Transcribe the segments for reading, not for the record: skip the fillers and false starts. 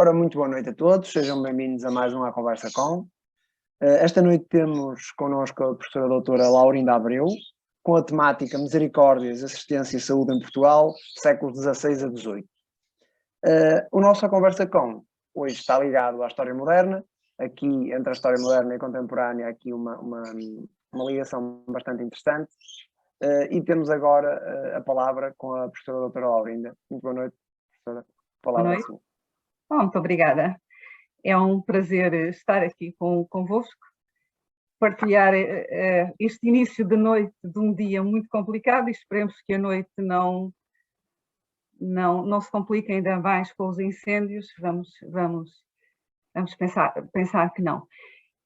Ora, muito boa noite a todos, sejam bem-vindos a mais uma Conversa Com. Esta noite temos connosco a professora doutora Laurinda Abreu, com a temática Misericórdias, Assistência e Saúde em Portugal, séculos XVI a XVIII. O nosso Conversa Com hoje está ligado à história moderna. Aqui, entre a história moderna e contemporânea, aqui uma ligação bastante interessante. E temos agora a palavra com a professora doutora Laurinda. Muito boa noite, professora. Boa noite. Muito obrigada. É um prazer estar aqui convosco, partilhar este início de noite de um dia muito complicado e esperemos que a noite não se complique ainda mais com os incêndios. Vamos pensar que não.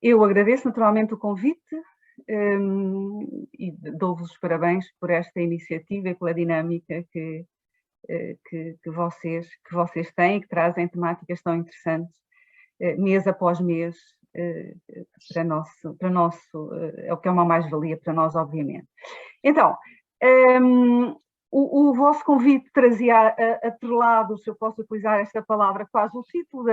Eu agradeço naturalmente o convite e dou-vos os parabéns por esta iniciativa e pela dinâmica que vocês têm e que trazem temáticas tão interessantes mês após mês para nosso é o que é uma mais-valia para nós, obviamente. Então, o vosso convite trazia atrelado, se eu posso utilizar esta palavra, quase o título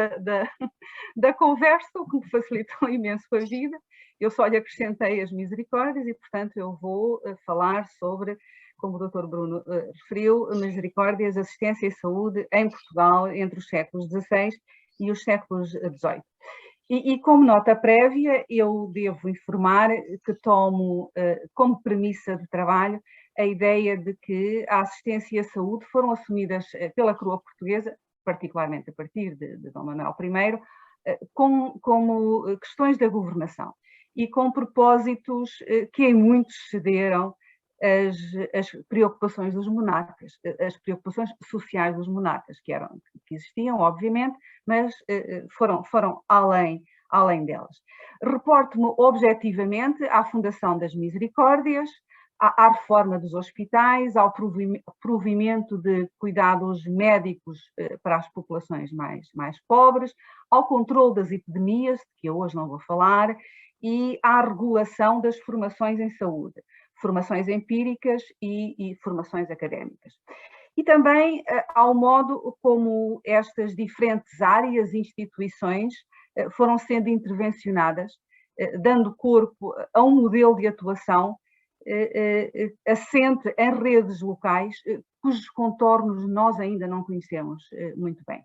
da conversa, o que me facilitou imenso a vida. Eu só lhe acrescentei as misericórdias e, portanto, eu vou falar sobre, como o Dr. Bruno referiu, misericórdias, assistência e saúde em Portugal entre os séculos XVI e os séculos XVIII. E como nota prévia, eu devo informar que tomo como premissa de trabalho a ideia de que a assistência e a saúde foram assumidas pela coroa portuguesa, particularmente a partir de Dom Manuel I, como questões da governação e com propósitos que em muitos cederam as preocupações dos monarcas, as preocupações sociais dos monarcas, que existiam, obviamente, mas foram além delas. Reporto-me objetivamente à fundação das misericórdias, à reforma dos hospitais, ao provimento de cuidados médicos para as populações mais pobres, ao controle das epidemias, de que eu hoje não vou falar, e à regulação das formações em saúde, formações empíricas e formações académicas. E também ao modo como estas diferentes áreas e instituições foram sendo intervencionadas, dando corpo a um modelo de atuação assente em redes locais, cujos contornos nós ainda não conhecemos muito bem.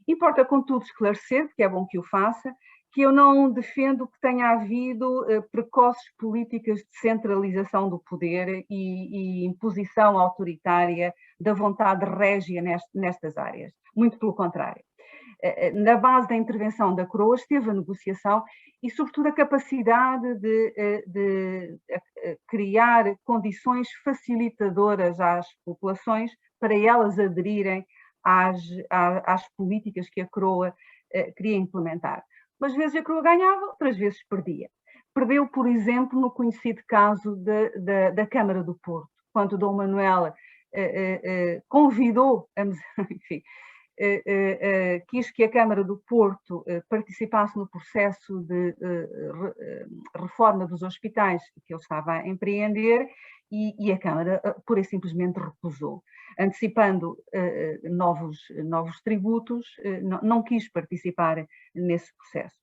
Importa, contudo, esclarecer, que é bom que o faça, que eu não defendo que tenha havido precoces políticas de centralização do poder e imposição autoritária da vontade régia nestas áreas. Muito pelo contrário. Na base da intervenção da coroa esteve a negociação e, sobretudo, a capacidade de criar condições facilitadoras às populações para elas aderirem às políticas que a coroa queria implementar. Umas vezes a coroa ganhava, outras vezes perdia. Perdeu, por exemplo, no conhecido caso da Câmara do Porto, quando Dom Manuel convidou, enfim, quis que a Câmara do Porto participasse no processo de reforma dos hospitais que ele estava a empreender e a Câmara pura e simplesmente recusou, antecipando novos tributos, não quis participar nesse processo.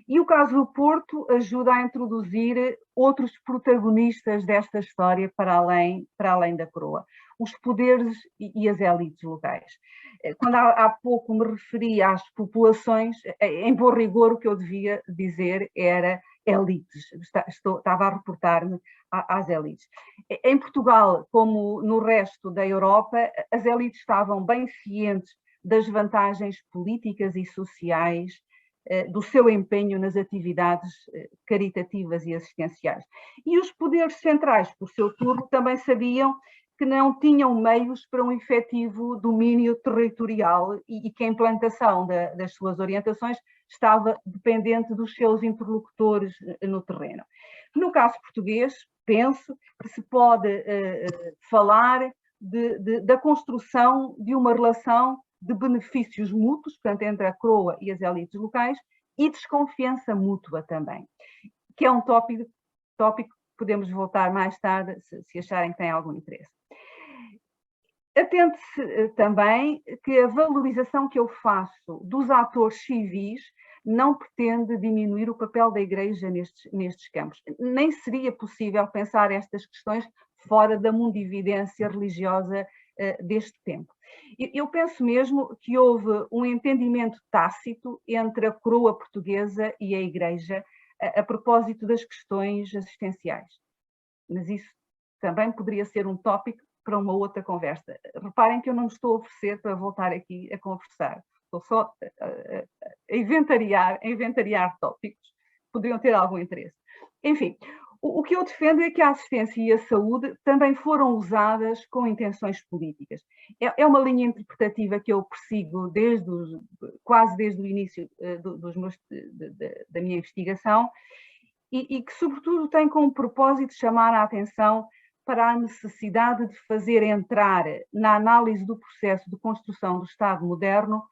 E o caso do Porto ajuda a introduzir outros protagonistas desta história para além da coroa, os poderes e as elites locais. Quando há pouco me referi às populações, em bom rigor o que eu devia dizer era elites, estava a reportar-me às elites. Em Portugal, como no resto da Europa, as elites estavam bem cientes das vantagens políticas e sociais do seu empenho nas atividades caritativas e assistenciais. E os poderes centrais, por seu turno, também sabiam que não tinham meios para um efetivo domínio territorial e que a implantação das suas orientações estava dependente dos seus interlocutores no terreno. No caso português, penso que se pode falar da construção de uma relação de benefícios mútuos, portanto, entre a coroa e as elites locais, e desconfiança mútua também, que é um tópico que podemos voltar mais tarde, se acharem que têm algum interesse. Atente-se também que a valorização que eu faço dos atores civis não pretende diminuir o papel da Igreja nestes campos. Nem seria possível pensar estas questões fora da mundividência religiosa deste tempo. Eu penso mesmo que houve um entendimento tácito entre a coroa portuguesa e a Igreja a propósito das questões assistenciais. Mas isso também poderia ser um tópico para uma outra conversa. Reparem que eu não me estou a oferecer para voltar aqui a conversar. Estou só a inventariar tópicos que poderiam ter algum interesse. Enfim, o que eu defendo é que a assistência e a saúde também foram usadas com intenções políticas. É uma linha interpretativa que eu persigo quase desde o início da minha investigação e que, sobretudo, tem como propósito chamar a atenção para a necessidade de fazer entrar na análise do processo de construção do Estado moderno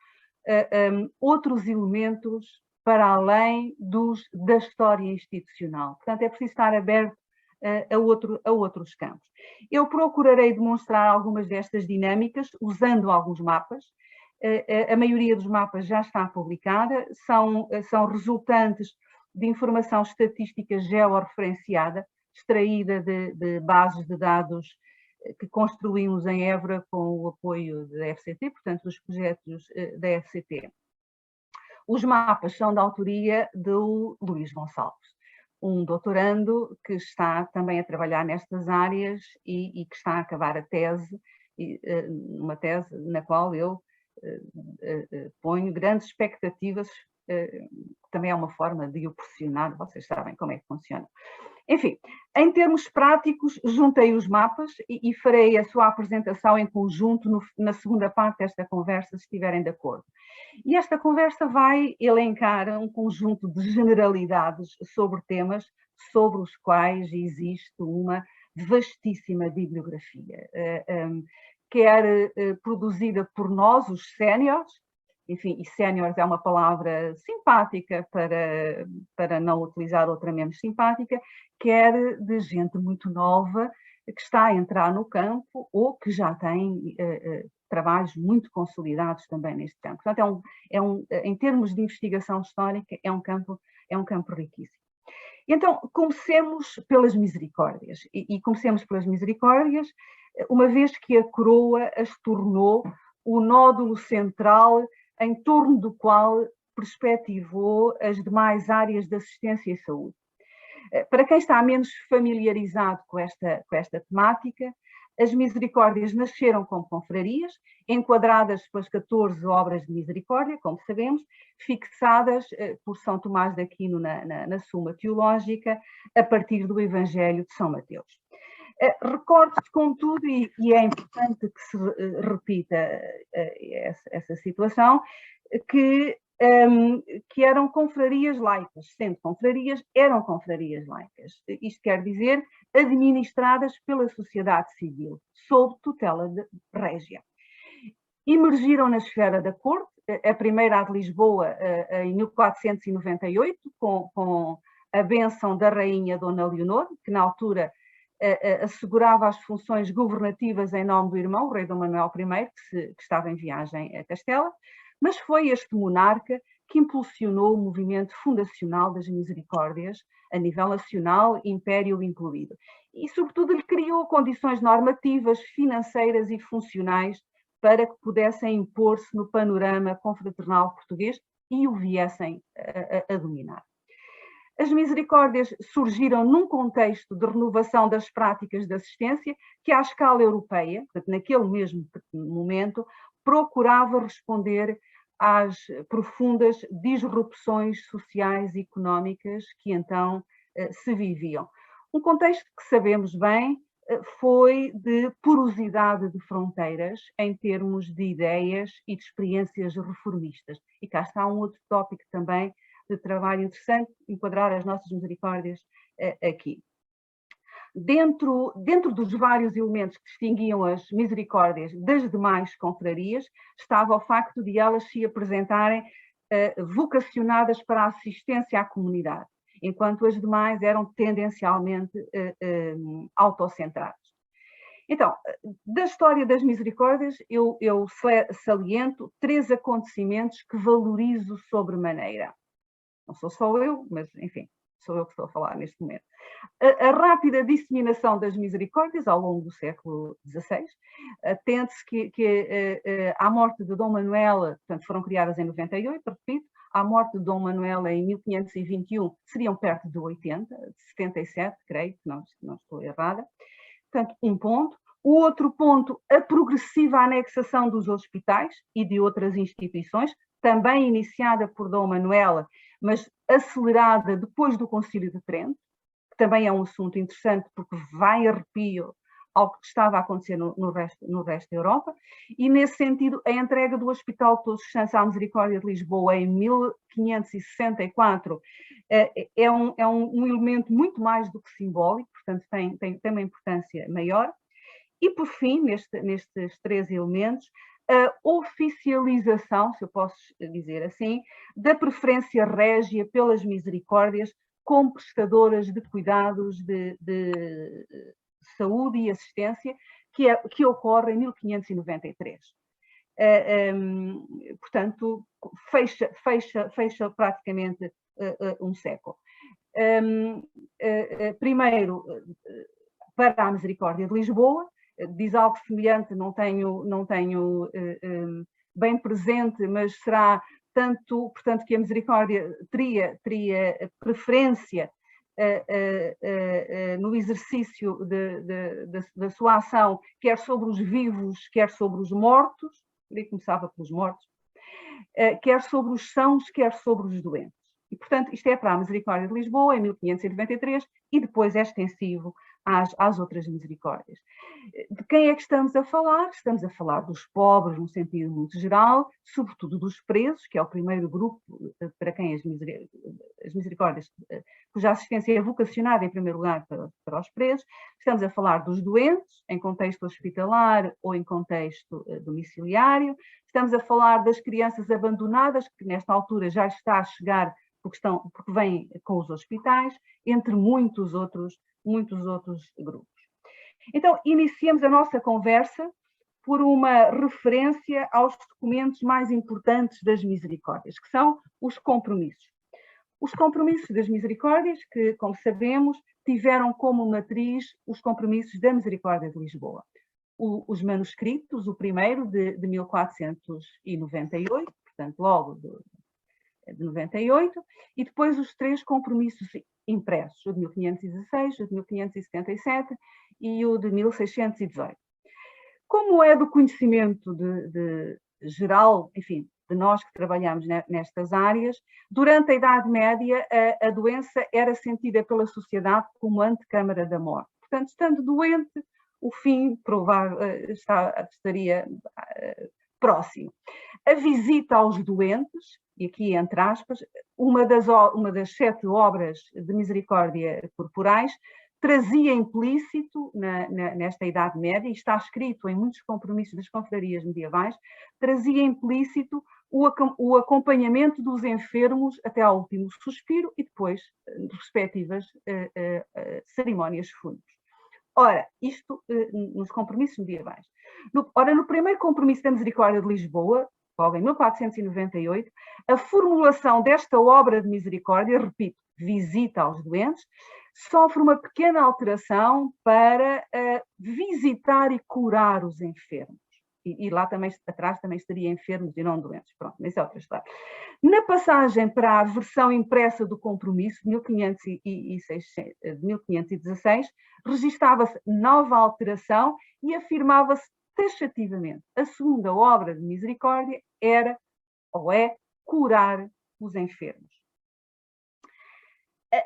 outros elementos para além da história institucional. Portanto, é preciso estar aberto a outros campos. Eu procurarei demonstrar algumas destas dinâmicas usando alguns mapas. A maioria dos mapas já está publicada, são resultantes de informação estatística georreferenciada, extraída de bases de dados que construímos em Évora com o apoio da FCT, portanto, dos projetos da FCT. Os mapas são da autoria do Luís Gonçalves, um doutorando que está também a trabalhar nestas áreas e que está a acabar a tese, uma tese na qual eu ponho grandes expectativas, também é uma forma de o pressionar, vocês sabem como é que funciona. Enfim, em termos práticos, juntei os mapas e farei a sua apresentação em conjunto na segunda parte desta conversa, se estiverem de acordo. E esta conversa vai elencar um conjunto de generalidades sobre temas sobre os quais existe uma vastíssima bibliografia, quer produzida por nós, os séniores, enfim, e séniores é uma palavra simpática para não utilizar outra menos simpática, quer de gente muito nova que está a entrar no campo ou que já tem trabalhos muito consolidados também neste campo. Portanto, em termos de investigação histórica, é um campo riquíssimo. Então, comecemos pelas misericórdias. E comecemos pelas misericórdias, uma vez que a coroa as tornou o nódulo central em torno do qual perspectivou as demais áreas de assistência e saúde. Para quem está menos familiarizado com esta temática, as misericórdias nasceram como confrarias, enquadradas pelas 14 obras de misericórdia, como sabemos, fixadas por São Tomás de Aquino na Suma Teológica, a partir do Evangelho de São Mateus. Recorde-se, contudo, e é importante que se repita essa situação, que eram confrarias laicas, sendo confrarias, eram confrarias laicas. Isto quer dizer administradas pela sociedade civil, sob tutela régia. Emergiram na esfera da corte, a primeira a de Lisboa em 1498, com a bênção da rainha Dona Leonor, que na altura assegurava as funções governativas em nome do irmão, o rei Dom Manuel I, que estava em viagem a Castela, mas foi este monarca que impulsionou o movimento fundacional das misericórdias a nível nacional, império incluído. E, sobretudo, lhe criou condições normativas, financeiras e funcionais para que pudessem impor-se no panorama confraternal português e o viessem a dominar. As misericórdias surgiram num contexto de renovação das práticas de assistência que, à escala europeia, portanto, naquele mesmo momento, procurava responder às profundas disrupções sociais e económicas que então se viviam. Um contexto que sabemos bem foi de porosidade de fronteiras em termos de ideias e de experiências reformistas. E cá está um outro tópico também de trabalho interessante, enquadrar as nossas misericórdias aqui. Dentro dos vários elementos que distinguiam as misericórdias das demais confrarias, estava o facto de elas se apresentarem vocacionadas para a assistência à comunidade, enquanto as demais eram tendencialmente autocentradas. Então, da história das misericórdias, eu saliento 3 acontecimentos que valorizo sobremaneira. Não sou só eu, mas, enfim, sou eu que estou a falar neste momento. A rápida disseminação das misericórdias ao longo do século XVI, tende-se que à morte de Dom Manuel, portanto, foram criadas em 98, repito, à morte de Dom Manuel em 1521, seriam perto de 80, de 77, creio, que não estou errada. Portanto, um ponto. O outro ponto, a progressiva anexação dos hospitais e de outras instituições, também iniciada por Dom Manuel, mas acelerada depois do Concílio de Trento, que também é um assunto interessante porque vai arrepio ao que estava a acontecer no resto da Europa, e nesse sentido a entrega do Hospital de Todos os Santos à Misericórdia de Lisboa em 1564 é um elemento muito mais do que simbólico, portanto tem uma importância maior. E por fim, nestes 3 elementos, a oficialização, se eu posso dizer assim, da preferência régia pelas misericórdias como prestadoras de cuidados de saúde e assistência, que ocorre em 1593. Portanto, fecha praticamente um século. Primeiro, para a Misericórdia de Lisboa, diz algo semelhante, não tenho bem presente, mas será tanto, portanto, que a Misericórdia teria preferência no exercício da sua ação, quer sobre os vivos, quer sobre os mortos, ele começava pelos mortos, quer sobre os sãos, quer sobre os doentes. E, portanto, isto é para a Misericórdia de Lisboa, em 1593, e depois é extensivo às outras misericórdias. De quem é que estamos a falar? Estamos a falar dos pobres, no sentido muito geral, sobretudo dos presos, que é o primeiro grupo para quem as misericórdias, cuja assistência é vocacionada, em primeiro lugar, para os presos. Estamos a falar dos doentes, em contexto hospitalar ou em contexto domiciliário. Estamos a falar das crianças abandonadas, que nesta altura já está a chegar porque vêm com os hospitais, entre muitos outros grupos. Então, iniciamos a nossa conversa por uma referência aos documentos mais importantes das misericórdias, que são os compromissos. Os compromissos das misericórdias, que, como sabemos, tiveram como matriz os compromissos da Misericórdia de Lisboa. Os manuscritos, o primeiro de 1498, portanto, logo de 98, e depois os 3 compromissos impressos, o de 1516, o de 1577 e o de 1618. Como é do conhecimento de geral, enfim, de nós que trabalhamos nestas áreas, durante a Idade Média a doença era sentida pela sociedade como antecâmara da morte. Portanto, estando doente, o fim estaria próximo. A visita aos doentes, e aqui entre aspas, uma das 7 obras de misericórdia corporais, trazia implícito, nesta Idade Média, e está escrito em muitos compromissos das confrarias medievais, trazia implícito o acompanhamento dos enfermos até ao último suspiro e depois respectivas cerimónias fúnebres. Ora, isto nos compromissos medievais. No primeiro compromisso da Misericórdia de Lisboa, logo em 1498, a formulação desta obra de misericórdia, repito, visita aos doentes, sofre uma pequena alteração para visitar e curar os enfermos. E lá também, atrás também estaria enfermos e não doentes. Pronto, mas é outra história. Na passagem para a versão impressa do compromisso, de 1516, registava-se nova alteração e afirmava-se taxativamente: a segunda obra de misericórdia era, ou é, curar os enfermos.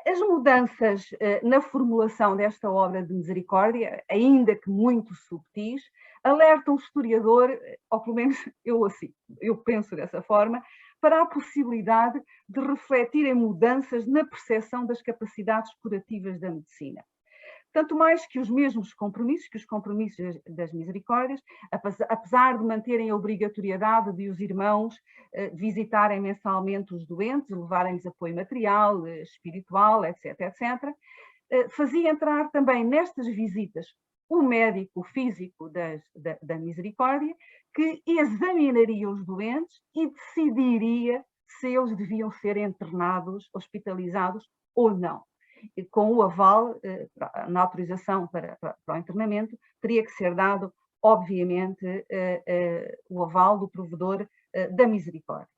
As mudanças na formulação desta obra de misericórdia, ainda que muito subtis, alertam o historiador, ou pelo menos eu penso dessa forma, para a possibilidade de refletir em mudanças na percepção das capacidades curativas da medicina. Tanto mais que os mesmos compromissos, que os compromissos das misericórdias, apesar de manterem a obrigatoriedade de os irmãos visitarem mensalmente os doentes, levarem-lhes apoio material, espiritual, etc., fazia entrar também nestas visitas o médico físico da Misericórdia, que examinaria os doentes e decidiria se eles deviam ser internados, hospitalizados ou não. E com o aval, na autorização para o internamento, teria que ser dado, obviamente, o aval do provedor da Misericórdia.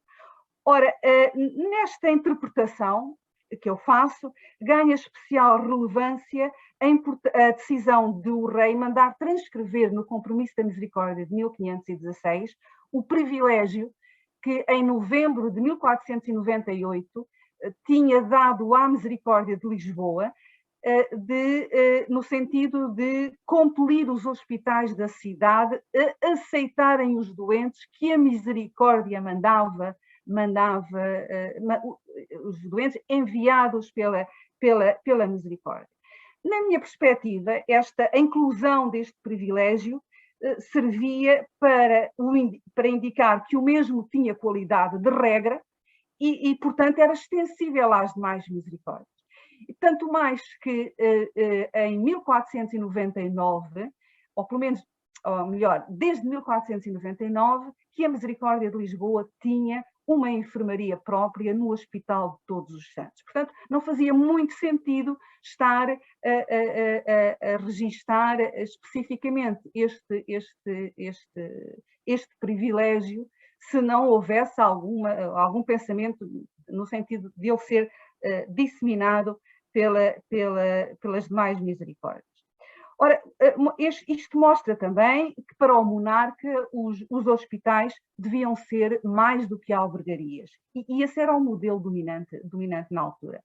Ora, nesta interpretação que eu faço, ganha especial relevância a decisão do rei mandar transcrever no Compromisso da Misericórdia de 1516 o privilégio que, em novembro de 1498, tinha dado à Misericórdia de Lisboa, no sentido de compelir os hospitais da cidade a aceitarem os doentes que a Misericórdia mandava os doentes enviados pela Misericórdia. Na minha perspectiva, a inclusão deste privilégio servia para indicar que o mesmo tinha qualidade de regra e, portanto, era extensível às demais misericórdias. Tanto mais que em 1499, ou pelo menos, ou melhor, desde 1499, que a Misericórdia de Lisboa tinha uma enfermaria própria no Hospital de Todos os Santos. Portanto, não fazia muito sentido estar a registar especificamente este privilégio se não houvesse algum pensamento no sentido de ele ser disseminado pelas demais misericórdias. Ora, isto mostra também que para o monarca os hospitais deviam ser mais do que albergarias. E esse era o modelo dominante na altura.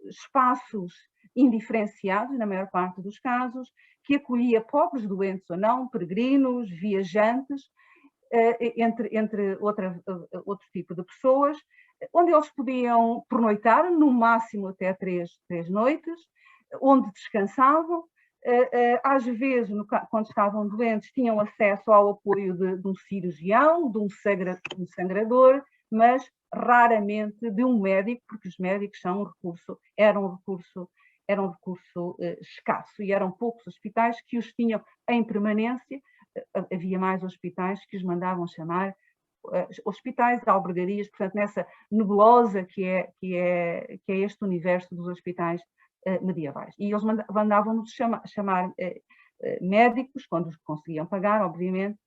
Espaços indiferenciados, na maior parte dos casos, que acolhia pobres doentes ou não, peregrinos, viajantes, entre outro tipo de pessoas, onde eles podiam pernoitar, no máximo até três noites, onde descansavam, às vezes, quando estavam doentes, tinham acesso ao apoio de um cirurgião, de um sangrador, mas raramente de um médico, porque os médicos eram um recurso escasso, e eram poucos hospitais que os tinham em permanência. Havia mais hospitais que os mandavam chamar hospitais, albergarias, portanto, nessa nebulosa que é este universo dos hospitais medievais. E eles mandavam-nos chamar médicos, quando os conseguiam pagar, obviamente,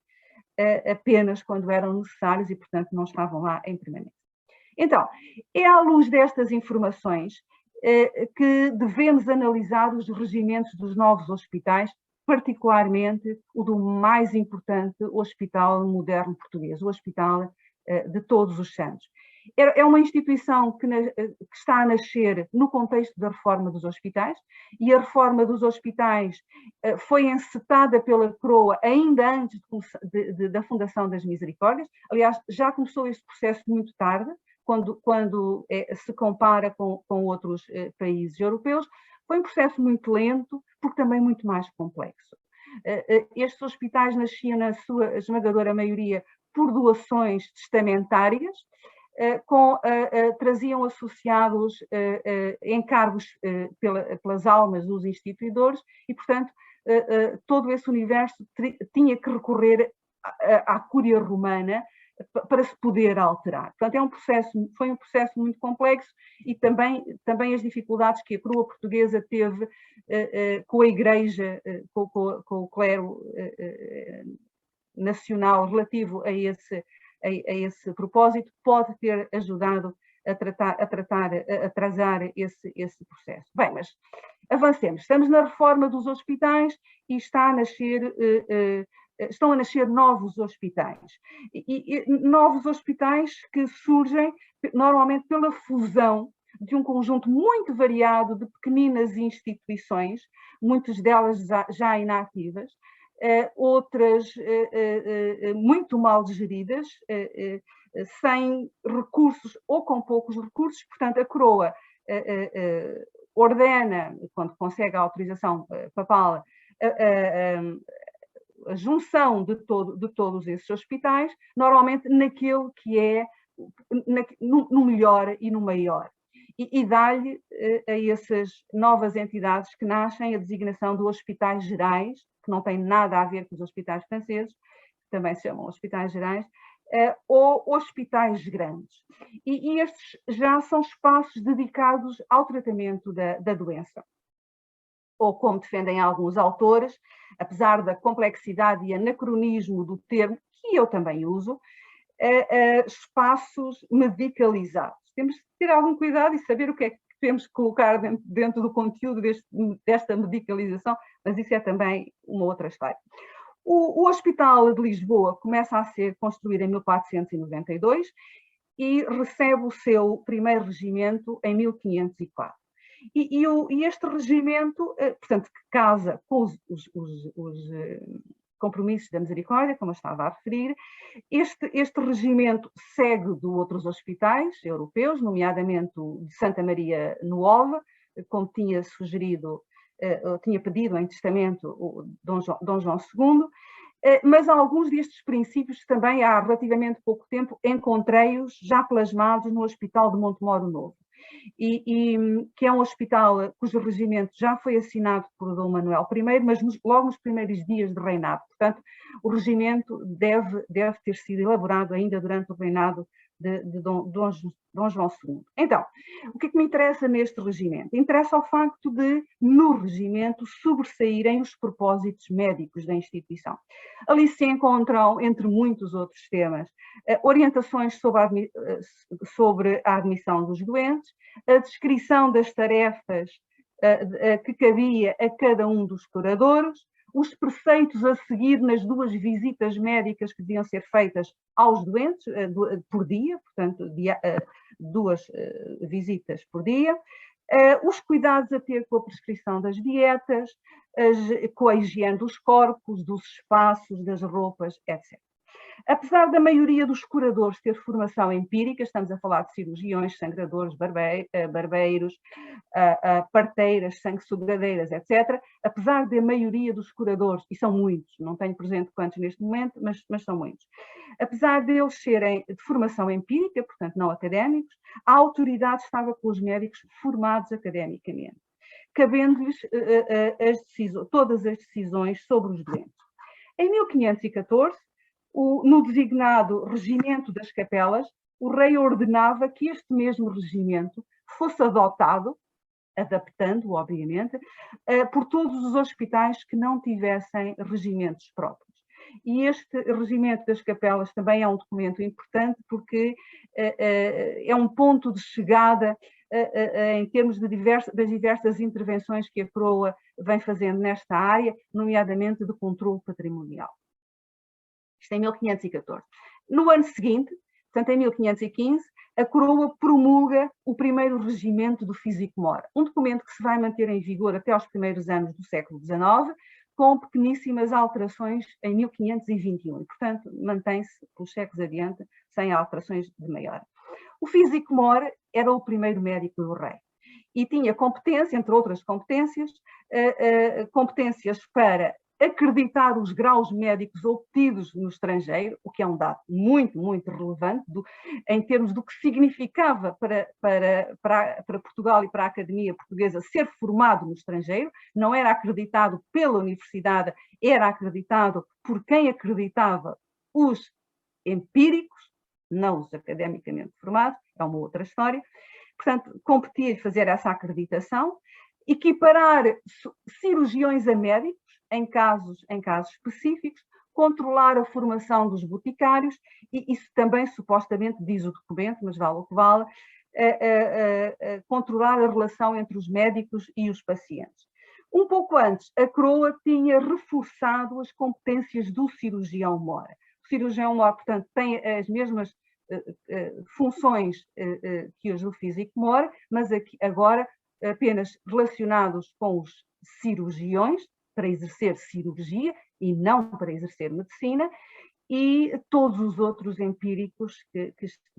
apenas quando eram necessários e, portanto, não estavam lá em permanência. Então, é à luz destas informações que devemos analisar os regimentos dos novos hospitais, particularmente o do mais importante hospital moderno português, o Hospital de Todos os Santos. É uma instituição que está a nascer no contexto da reforma dos hospitais, e a reforma dos hospitais foi encetada pela coroa ainda antes da fundação das Misericórdias. Aliás, já começou este processo muito tarde, quando se compara com outros países europeus. Foi um processo muito lento, porque também muito mais complexo. Estes hospitais nasciam, na sua esmagadora maioria, por doações testamentárias, traziam associados encargos pelas almas dos instituidores e, portanto, todo esse universo tinha que recorrer à cúria romana para se poder alterar. Portanto, foi um processo muito complexo, e também as dificuldades que a coroa portuguesa teve com a Igreja, com o clero nacional relativo a esse propósito, pode ter ajudado a atrasar esse processo. Bem, mas avancemos. Estamos na reforma dos hospitais e estão a nascer novos hospitais. E novos hospitais que surgem normalmente pela fusão de um conjunto muito variado de pequeninas instituições, muitas delas já inativas, outras muito mal geridas, sem recursos ou com poucos recursos. Portanto, a coroa ordena, quando consegue a autorização papal, a junção de todos esses hospitais, normalmente naquele que é no melhor e no maior. e dá-lhe a essas novas entidades que nascem a designação de hospitais gerais, que não tem nada a ver com os hospitais franceses, que também se chamam hospitais gerais, ou hospitais grandes. E estes já são espaços dedicados ao tratamento da doença. Ou, como defendem alguns autores, apesar da complexidade e anacronismo do termo, que eu também uso, espaços medicalizados. Temos de ter algum cuidado e saber o que é que temos que colocar dentro do conteúdo desta medicalização, mas isso é também uma outra história. O Hospital de Lisboa começa a ser construído em 1492 e recebe o seu primeiro regimento em 1504. E este regimento, portanto, que casa com os compromissos da misericórdia, como eu estava a referir, este regimento segue de outros hospitais europeus, nomeadamente o de Santa Maria Nuova, como tinha sugerido, tinha pedido em testamento o Dom João II, mas alguns destes princípios também há relativamente pouco tempo encontrei-os já plasmados no Hospital de Montemoro Novo. Que é um hospital cujo regimento já foi assinado por Dom Manuel I, mas logo nos primeiros dias de reinado. Portanto, o regimento deve ter sido elaborado ainda durante o reinado de Dom João II. Então, o que é que me interessa neste regimento? Interessa o facto de, no regimento, sobressaírem os propósitos médicos da instituição. Ali se encontram, entre muitos outros temas, orientações sobre a admissão dos doentes, a descrição das tarefas que cabia a cada um dos curadores, os preceitos a seguir nas 2 visitas médicas que deviam ser feitas aos doentes por dia, portanto, 2 visitas por dia, os cuidados a ter com a prescrição das dietas, com a higiene dos corpos, dos espaços, das roupas, etc. Apesar da maioria dos curadores ter formação empírica, estamos a falar de cirurgiões, sangradores, barbeiros, parteiras, sanguessugadeiras, etc. Apesar da maioria dos curadores, e são muitos, não tenho presente quantos neste momento, mas são muitos. Apesar deles serem de formação empírica, portanto não académicos, a autoridade estava com os médicos formados academicamente, cabendo-lhes todas as decisões sobre os doentes. Em 1514, no designado Regimento das Capelas, o rei ordenava que este mesmo regimento fosse adotado, adaptando, obviamente, por todos os hospitais que não tivessem regimentos próprios. E este Regimento das Capelas também é um documento importante porque é um ponto de chegada em termos das diversas intervenções que a coroa vem fazendo nesta área, nomeadamente de controle patrimonial. Isto em 1514. No ano seguinte, portanto em 1515, a coroa promulga o primeiro regimento do Físico-Mor, um documento que se vai manter em vigor até aos primeiros anos do século XIX, com pequeníssimas alterações em 1521. Portanto, mantém-se pelos séculos adiante, sem alterações de maior. O Físico-Mor era o primeiro médico do rei e tinha competência, entre outras competências, competências para acreditar os graus médicos obtidos no estrangeiro, o que é um dado muito, muito relevante em termos do que significava para Portugal e para a Academia Portuguesa ser formado no estrangeiro. Não era acreditado pela universidade, era acreditado por quem acreditava os empíricos, não os academicamente formados, é uma outra história. Portanto, competia fazer essa acreditação, equiparar cirurgiões a médicos, em casos específicos, controlar a formação dos boticários, e isso também supostamente diz o documento, mas vale o que vale, controlar a relação entre os médicos e os pacientes. Um pouco antes, a coroa tinha reforçado as competências do cirurgião-mor. O cirurgião-mor, portanto, tem as mesmas funções que os do físico-mor, mas aqui, agora apenas relacionados com os cirurgiões, para exercer cirurgia e não para exercer medicina, e todos os outros empíricos que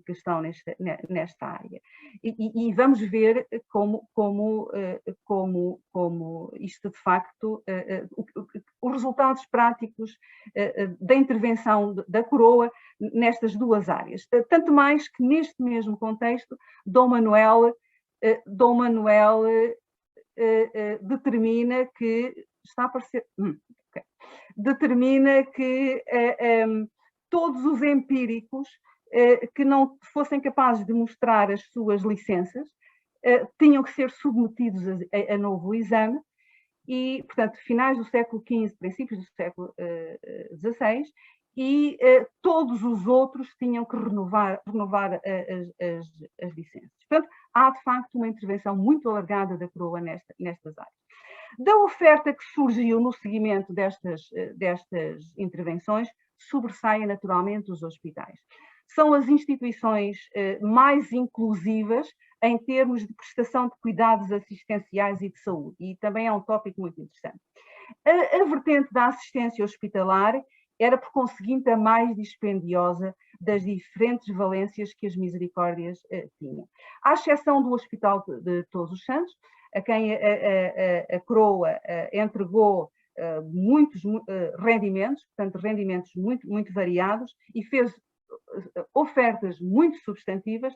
estão nesta área. E vamos ver como isto, de facto, os resultados práticos da intervenção da coroa nestas 2 áreas. Tanto mais que, neste mesmo contexto, Dom Manuel Dom Manuel determina que está a aparecer. Okay. Determina que todos os empíricos que não fossem capazes de mostrar as suas licenças tinham que ser submetidos a novo exame e, portanto, finais do século XV, princípios do século XVI, e todos os outros tinham que renovar as licenças. Portanto, há de facto uma intervenção muito alargada da coroa nestas áreas. Da oferta que surgiu no seguimento destas intervenções, sobressaem naturalmente os hospitais. São as instituições mais inclusivas em termos de prestação de cuidados assistenciais e de saúde, e também é um tópico muito interessante. A vertente da assistência hospitalar era, por conseguinte, a mais dispendiosa das diferentes valências que as misericórdias tinham. À exceção do Hospital de Todos os Santos, a quem a coroa entregou muitos rendimentos, portanto, rendimentos muito variados, e fez ofertas muito substantivas.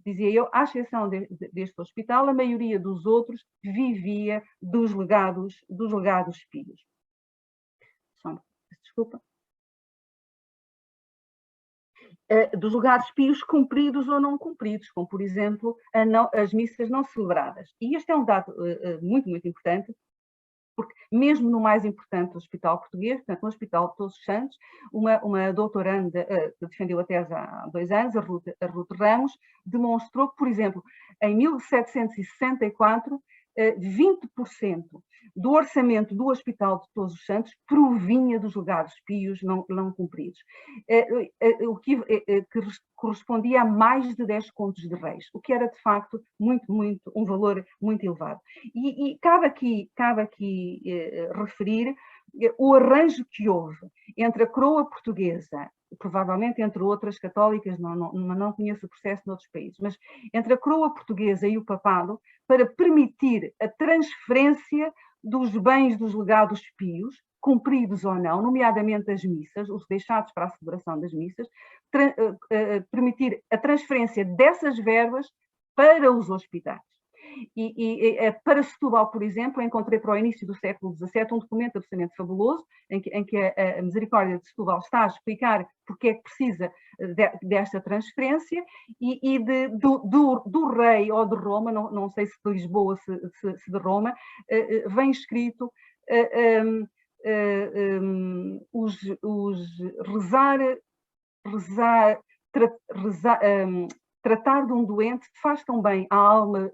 Dizia eu, à exceção deste hospital, a maioria dos outros vivia dos legados pios. Desculpa. Dos legados pios cumpridos ou não cumpridos, como, por exemplo, as missas não celebradas. E este é um dado muito importante, porque mesmo no mais importante hospital português, portanto, no Hospital de Todos os Santos, uma doutoranda que defendeu a tese há 2 anos, a Ruth Ramos, demonstrou que, por exemplo, em 1764, 20% do orçamento do Hospital de Todos os Santos provinha dos legados pios não cumpridos, o que correspondia a mais de 10 contos de reis, o que era de facto um valor muito elevado. E cabe aqui referir o arranjo que houve entre a coroa portuguesa, provavelmente entre outras católicas, não conheço o processo noutros países, mas entre a coroa portuguesa e o papado, para permitir a transferência dos bens dos legados pios, cumpridos ou não, nomeadamente as missas, os deixados para a celebração das missas, permitir a transferência dessas verbas para os hospitais. E para Setúbal, por exemplo, encontrei para o início do século XVII um documento absolutamente fabuloso, em que a Misericórdia de Setúbal está a explicar porque é que precisa desta transferência, e do rei ou de Roma, não sei se de Lisboa, se de Roma, vem escrito tratar de um doente faz tão bem à alma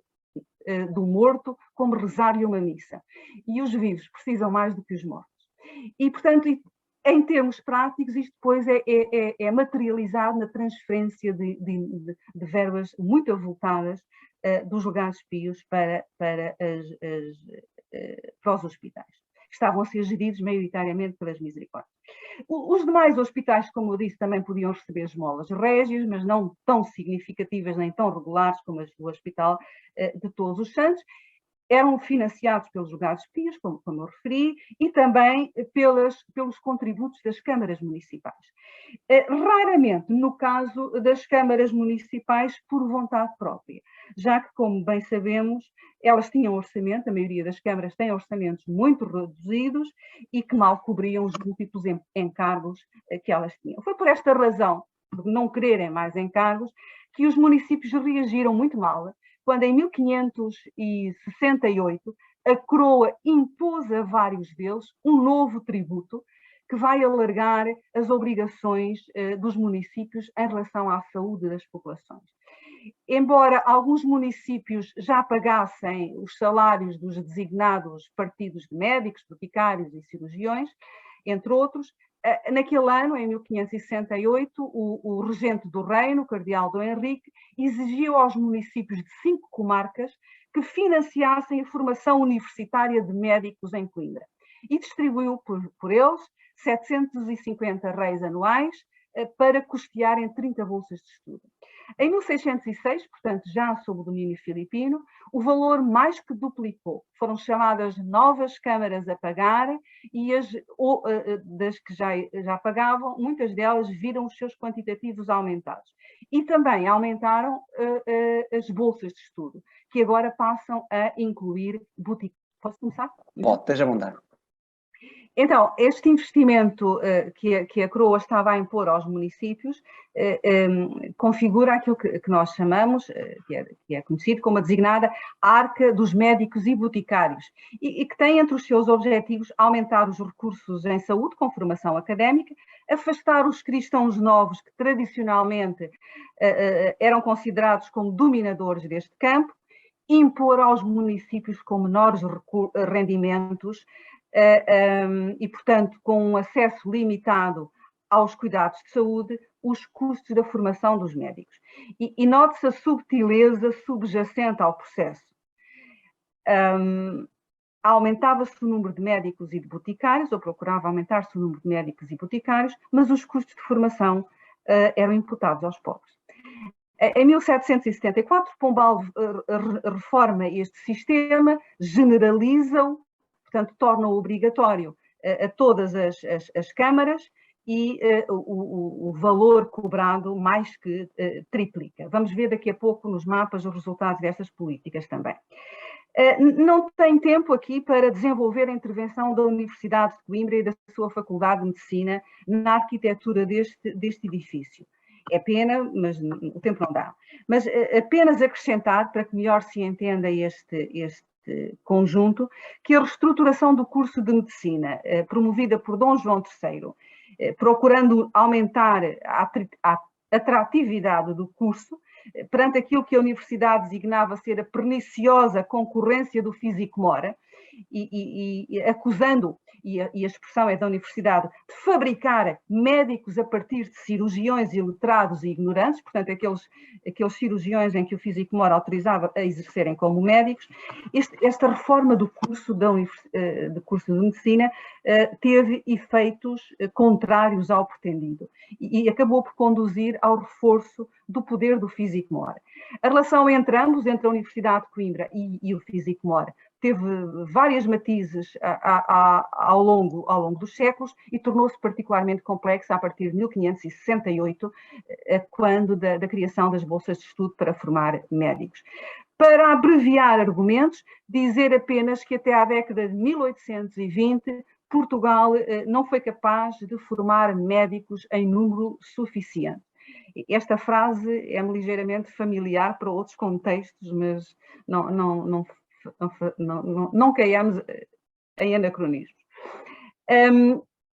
do morto como rezar-lhe uma missa. E os vivos precisam mais do que os mortos. E, portanto, em termos práticos, isto depois é materializado na transferência de verbas muito avultadas dos legados pios para os hospitais. Estavam a ser geridos maioritariamente pelas misericórdias. Os demais hospitais, como eu disse, também podiam receber esmolas régias, mas não tão significativas nem tão regulares como as do Hospital de Todos os Santos. Eram financiados pelos legados pios, como eu referi, e também pelos contributos das câmaras municipais. Raramente no caso das câmaras municipais por vontade própria, já que, como bem sabemos, elas tinham orçamento, a maioria das câmaras tem orçamentos muito reduzidos e que mal cobriam os múltiplos encargos que elas tinham. Foi por esta razão, por não quererem mais encargos, que os municípios reagiram muito mal, quando em 1568 a coroa impôs a vários deles um novo tributo que vai alargar as obrigações dos municípios em relação à saúde das populações. Embora alguns municípios já pagassem os salários dos designados partidos de médicos, boticários e cirurgiões, entre outros, naquele ano, em 1568, o regente do reino, o cardeal Dom Henrique, exigiu aos municípios de 5 comarcas que financiassem a formação universitária de médicos em Coimbra e distribuiu por eles 750 reis anuais, para custearem 30 bolsas de estudo. Em 1606, portanto, já sob o domínio filipino, o valor mais que duplicou. Foram chamadas novas câmaras a pagar e das que já pagavam, muitas delas viram os seus quantitativos aumentados. E também aumentaram as bolsas de estudo, que agora passam a incluir boticas. Posso começar? Pode, esteja a mandar. Então, este investimento que a coroa estava a impor aos municípios configura aquilo que nós chamamos, que é conhecido como a designada Arca dos Médicos e Boticários, e que tem entre os seus objetivos aumentar os recursos em saúde com formação académica, afastar os cristãos novos que tradicionalmente eram considerados como dominadores deste campo, impor aos municípios com menores rendimentos e, portanto, com um acesso limitado aos cuidados de saúde, os custos da formação dos médicos. E note-se a subtileza subjacente ao processo. Aumentava-se o número de médicos e de boticários, ou procurava aumentar-se o número de médicos e boticários, mas os custos de formação eram imputados aos pobres. Em 1774, Pombal reforma este sistema, generaliza-o, portanto, torna-o obrigatório a todas as câmaras e o valor cobrado mais que triplica. Vamos ver daqui a pouco nos mapas os resultados destas políticas também. Não tenho tempo aqui para desenvolver a intervenção da Universidade de Coimbra e da sua Faculdade de Medicina na arquitetura deste edifício. É pena, mas o tempo não dá. Mas apenas acrescentar, para que melhor se entenda este conjunto, que a reestruturação do curso de Medicina, promovida por Dom João III, procurando aumentar a atratividade do curso, perante aquilo que a Universidade designava ser a perniciosa concorrência do físico-mora, e acusando, e a expressão é da Universidade, de fabricar médicos a partir de cirurgiões iletrados e ignorantes, portanto, aqueles cirurgiões em que o físico-mora autorizava a exercerem como médicos. Esta reforma do curso de medicina teve efeitos contrários ao pretendido e acabou por conduzir ao reforço do poder do físico-mora. A relação entre ambos, entre a Universidade de Coimbra e o físico-mora, teve várias matizes ao longo dos séculos e tornou-se particularmente complexa a partir de 1568, quando da criação das bolsas de estudo para formar médicos. Para abreviar argumentos, dizer apenas que até à década de 1820, Portugal não foi capaz de formar médicos em número suficiente. Esta frase é-me ligeiramente familiar para outros contextos, mas não caiamos em anacronismos.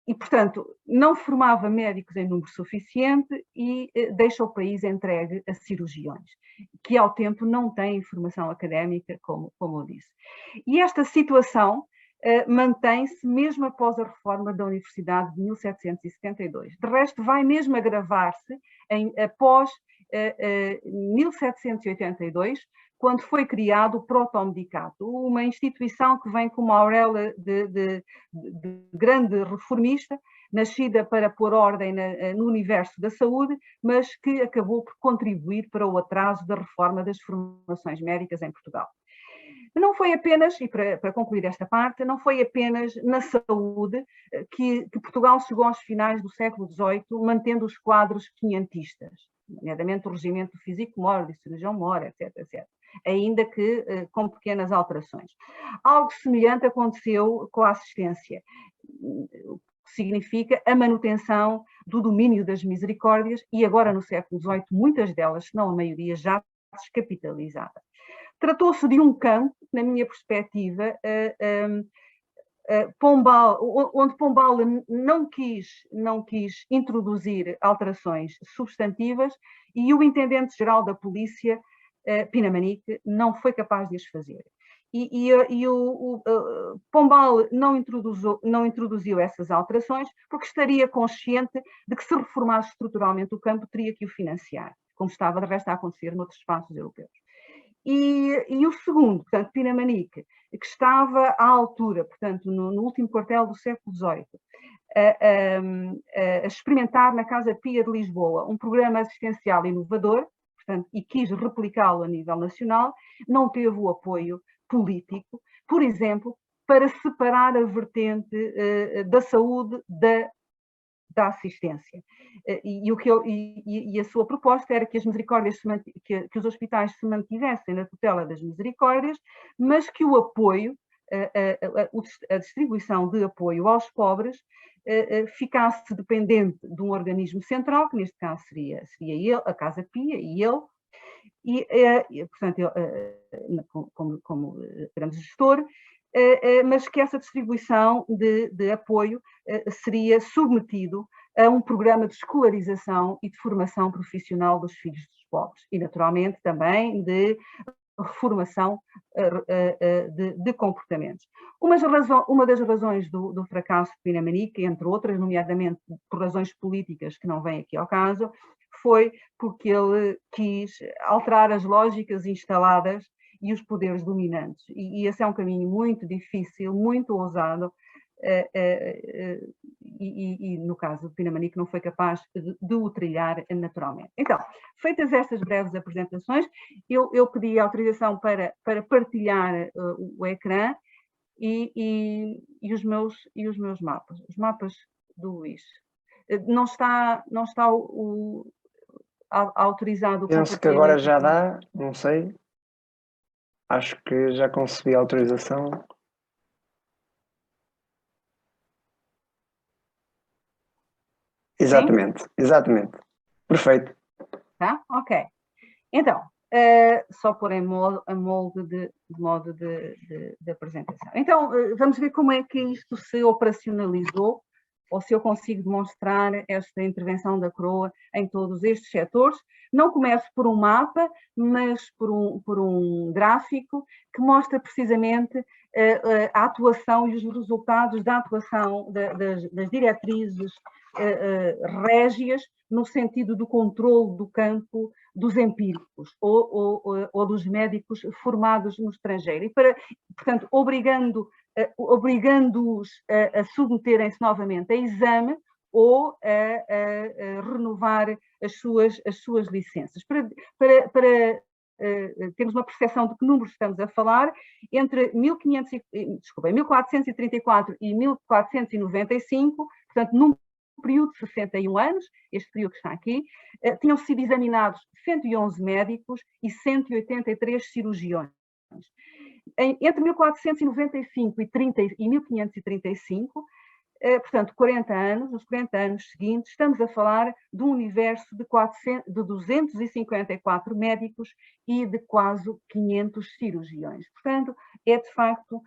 E, portanto, não formava médicos em número suficiente e deixa o país entregue a cirurgiões, que ao tempo não têm formação académica, como eu disse. E esta situação mantém-se mesmo após a reforma da Universidade de 1772. De resto, vai mesmo agravar-se após 1782, quando foi criado o Protomedicato, uma instituição que vem com uma auréola de grande reformista, nascida para pôr ordem no universo da saúde, mas que acabou por contribuir para o atraso da reforma das formações médicas em Portugal. Não foi apenas, e para concluir esta parte, não foi apenas na saúde que Portugal chegou aos finais do século XVIII, mantendo os quadros quinhentistas, nomeadamente o regimento do físico-mora, do cirurgião-mora, etc., etc., ainda que com pequenas alterações. Algo semelhante aconteceu com a assistência, o que significa a manutenção do domínio das misericórdias, e agora no século XVIII, muitas delas, se não a maioria, já descapitalizada. Tratou-se de um campo, na minha perspectiva, onde Pombal não quis introduzir alterações substantivas e o Intendente-Geral da Polícia, Pinamanique, não foi capaz de as fazer. Pombal não introduziu essas alterações porque estaria consciente de que, se reformasse estruturalmente o campo, teria que o financiar, como estava de resto a acontecer noutros espaços europeus. E o segundo, portanto, Pinamanique, que estava à altura, portanto, no último quartel do século XVIII, a experimentar na Casa Pia de Lisboa um programa assistencial inovador, portanto, e quis replicá-lo a nível nacional, não teve o apoio político, por exemplo, para separar a vertente da saúde da assistência. E a sua proposta era que as misericórdias, que os hospitais se mantivessem na tutela das misericórdias, mas que o apoio, a distribuição de apoio aos pobres, ficasse dependente de um organismo central, que neste caso seria ele, a Casa Pia e ele, e portanto, como grande gestor, mas que essa distribuição de apoio seria submetido a um programa de escolarização e de formação profissional dos filhos dos pobres e, naturalmente, também de reformação de comportamentos. Uma das razões do fracasso de Pinamanique, entre outras, nomeadamente por razões políticas que não vêm aqui ao caso, foi porque ele quis alterar as lógicas instaladas e os poderes dominantes. E esse é um caminho muito difícil, muito ousado, e no caso de Pinamanique não foi capaz de o trilhar naturalmente. Então, feitas estas breves apresentações, eu pedi autorização para partilhar o ecrã e os meus mapas, os mapas do Luís. Não está autorizado o Penso que agora já dá, não sei. Acho que já consegui a autorização. Exatamente, sim? Exatamente. Perfeito. Tá? Ok. Então, só pôr em molde de apresentação. Então, vamos ver como é que isto se operacionalizou, ou se eu consigo demonstrar esta intervenção da coroa em todos estes setores. Não começo por um mapa, mas por um gráfico que mostra precisamente a atuação e os resultados da atuação das diretrizes régias no sentido do controle do campo dos empíricos ou dos médicos formados no estrangeiro. E portanto, obrigando-os a submeterem-se novamente a exame ou a renovar as suas licenças. Para termos uma percepção de que números estamos a falar, entre 1434 e 1495, portanto, num período de 61 anos, este período que está aqui, tinham sido examinados 111 médicos e 183 cirurgiões. Entre 1495 e 1535, portanto, 40 anos, nos 40 anos seguintes, estamos a falar de um universo de 254 médicos e de quase 500 cirurgiões. Portanto, é de facto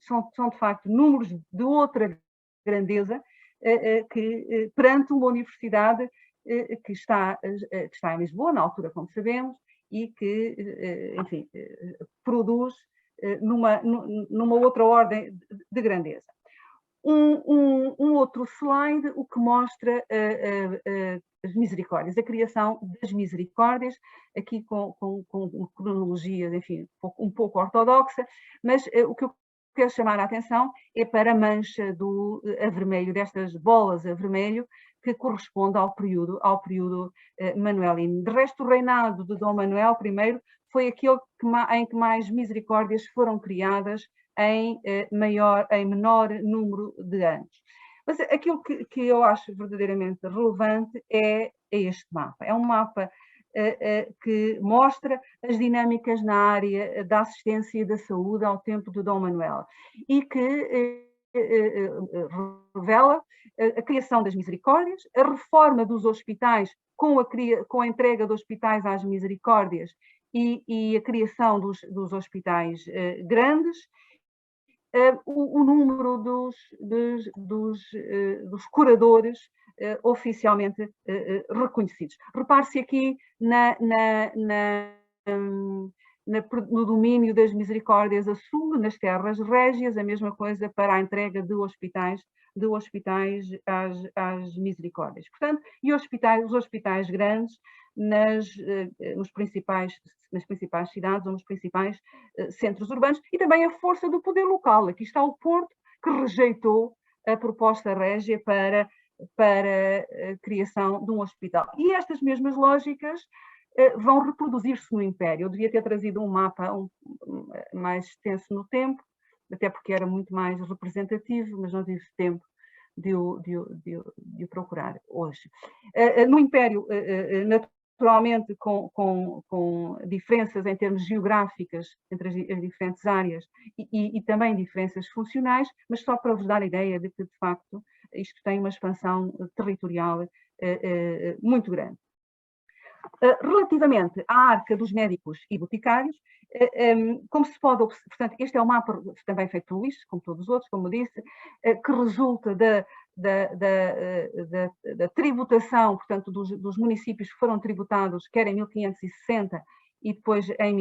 são de facto números de outra grandeza que perante uma universidade que está em Lisboa, na altura, como sabemos, e que, enfim, produz numa outra ordem de grandeza. Um outro slide, o que mostra as misericórdias, a criação das misericórdias, aqui com cronologia, enfim, um pouco ortodoxa, mas o que eu quero chamar a atenção é para a mancha a vermelho, destas bolas a vermelho, que corresponde ao período manuelino. De resto, o reinado de Dom Manuel I foi aquele em que mais misericórdias foram criadas em menor número de anos. Mas aquilo que eu acho verdadeiramente relevante é este mapa. É um mapa que mostra as dinâmicas na área da assistência e da saúde ao tempo de Dom Manuel e que revela a criação das misericórdias, a reforma dos hospitais com a entrega de hospitais às misericórdias e a criação dos hospitais grandes, o número dos curadores oficialmente no domínio das Misericórdias a sul, nas terras régias, a mesma coisa para a entrega de hospitais às Misericórdias. Portanto, e os hospitais grandes nas principais cidades ou nos principais centros urbanos, e também a força do poder local. Aqui está o Porto, que rejeitou a proposta régia para a criação de um hospital. E estas mesmas lógicas vão reproduzir-se no Império. Eu devia ter trazido um mapa mais extenso no tempo, até porque era muito mais representativo, mas não tive tempo de o procurar hoje. No Império, naturalmente, com diferenças em termos geográficas entre as diferentes áreas e também diferenças funcionais, mas só para vos dar a ideia de que, de facto, isto tem uma expansão territorial muito grande. Relativamente à arca dos médicos e boticários, como se pode observar, portanto, este é um mapa também feito por Luís, como todos os outros, como disse, que resulta da tributação, portanto, dos municípios que foram tributados, quer em 1560 e depois em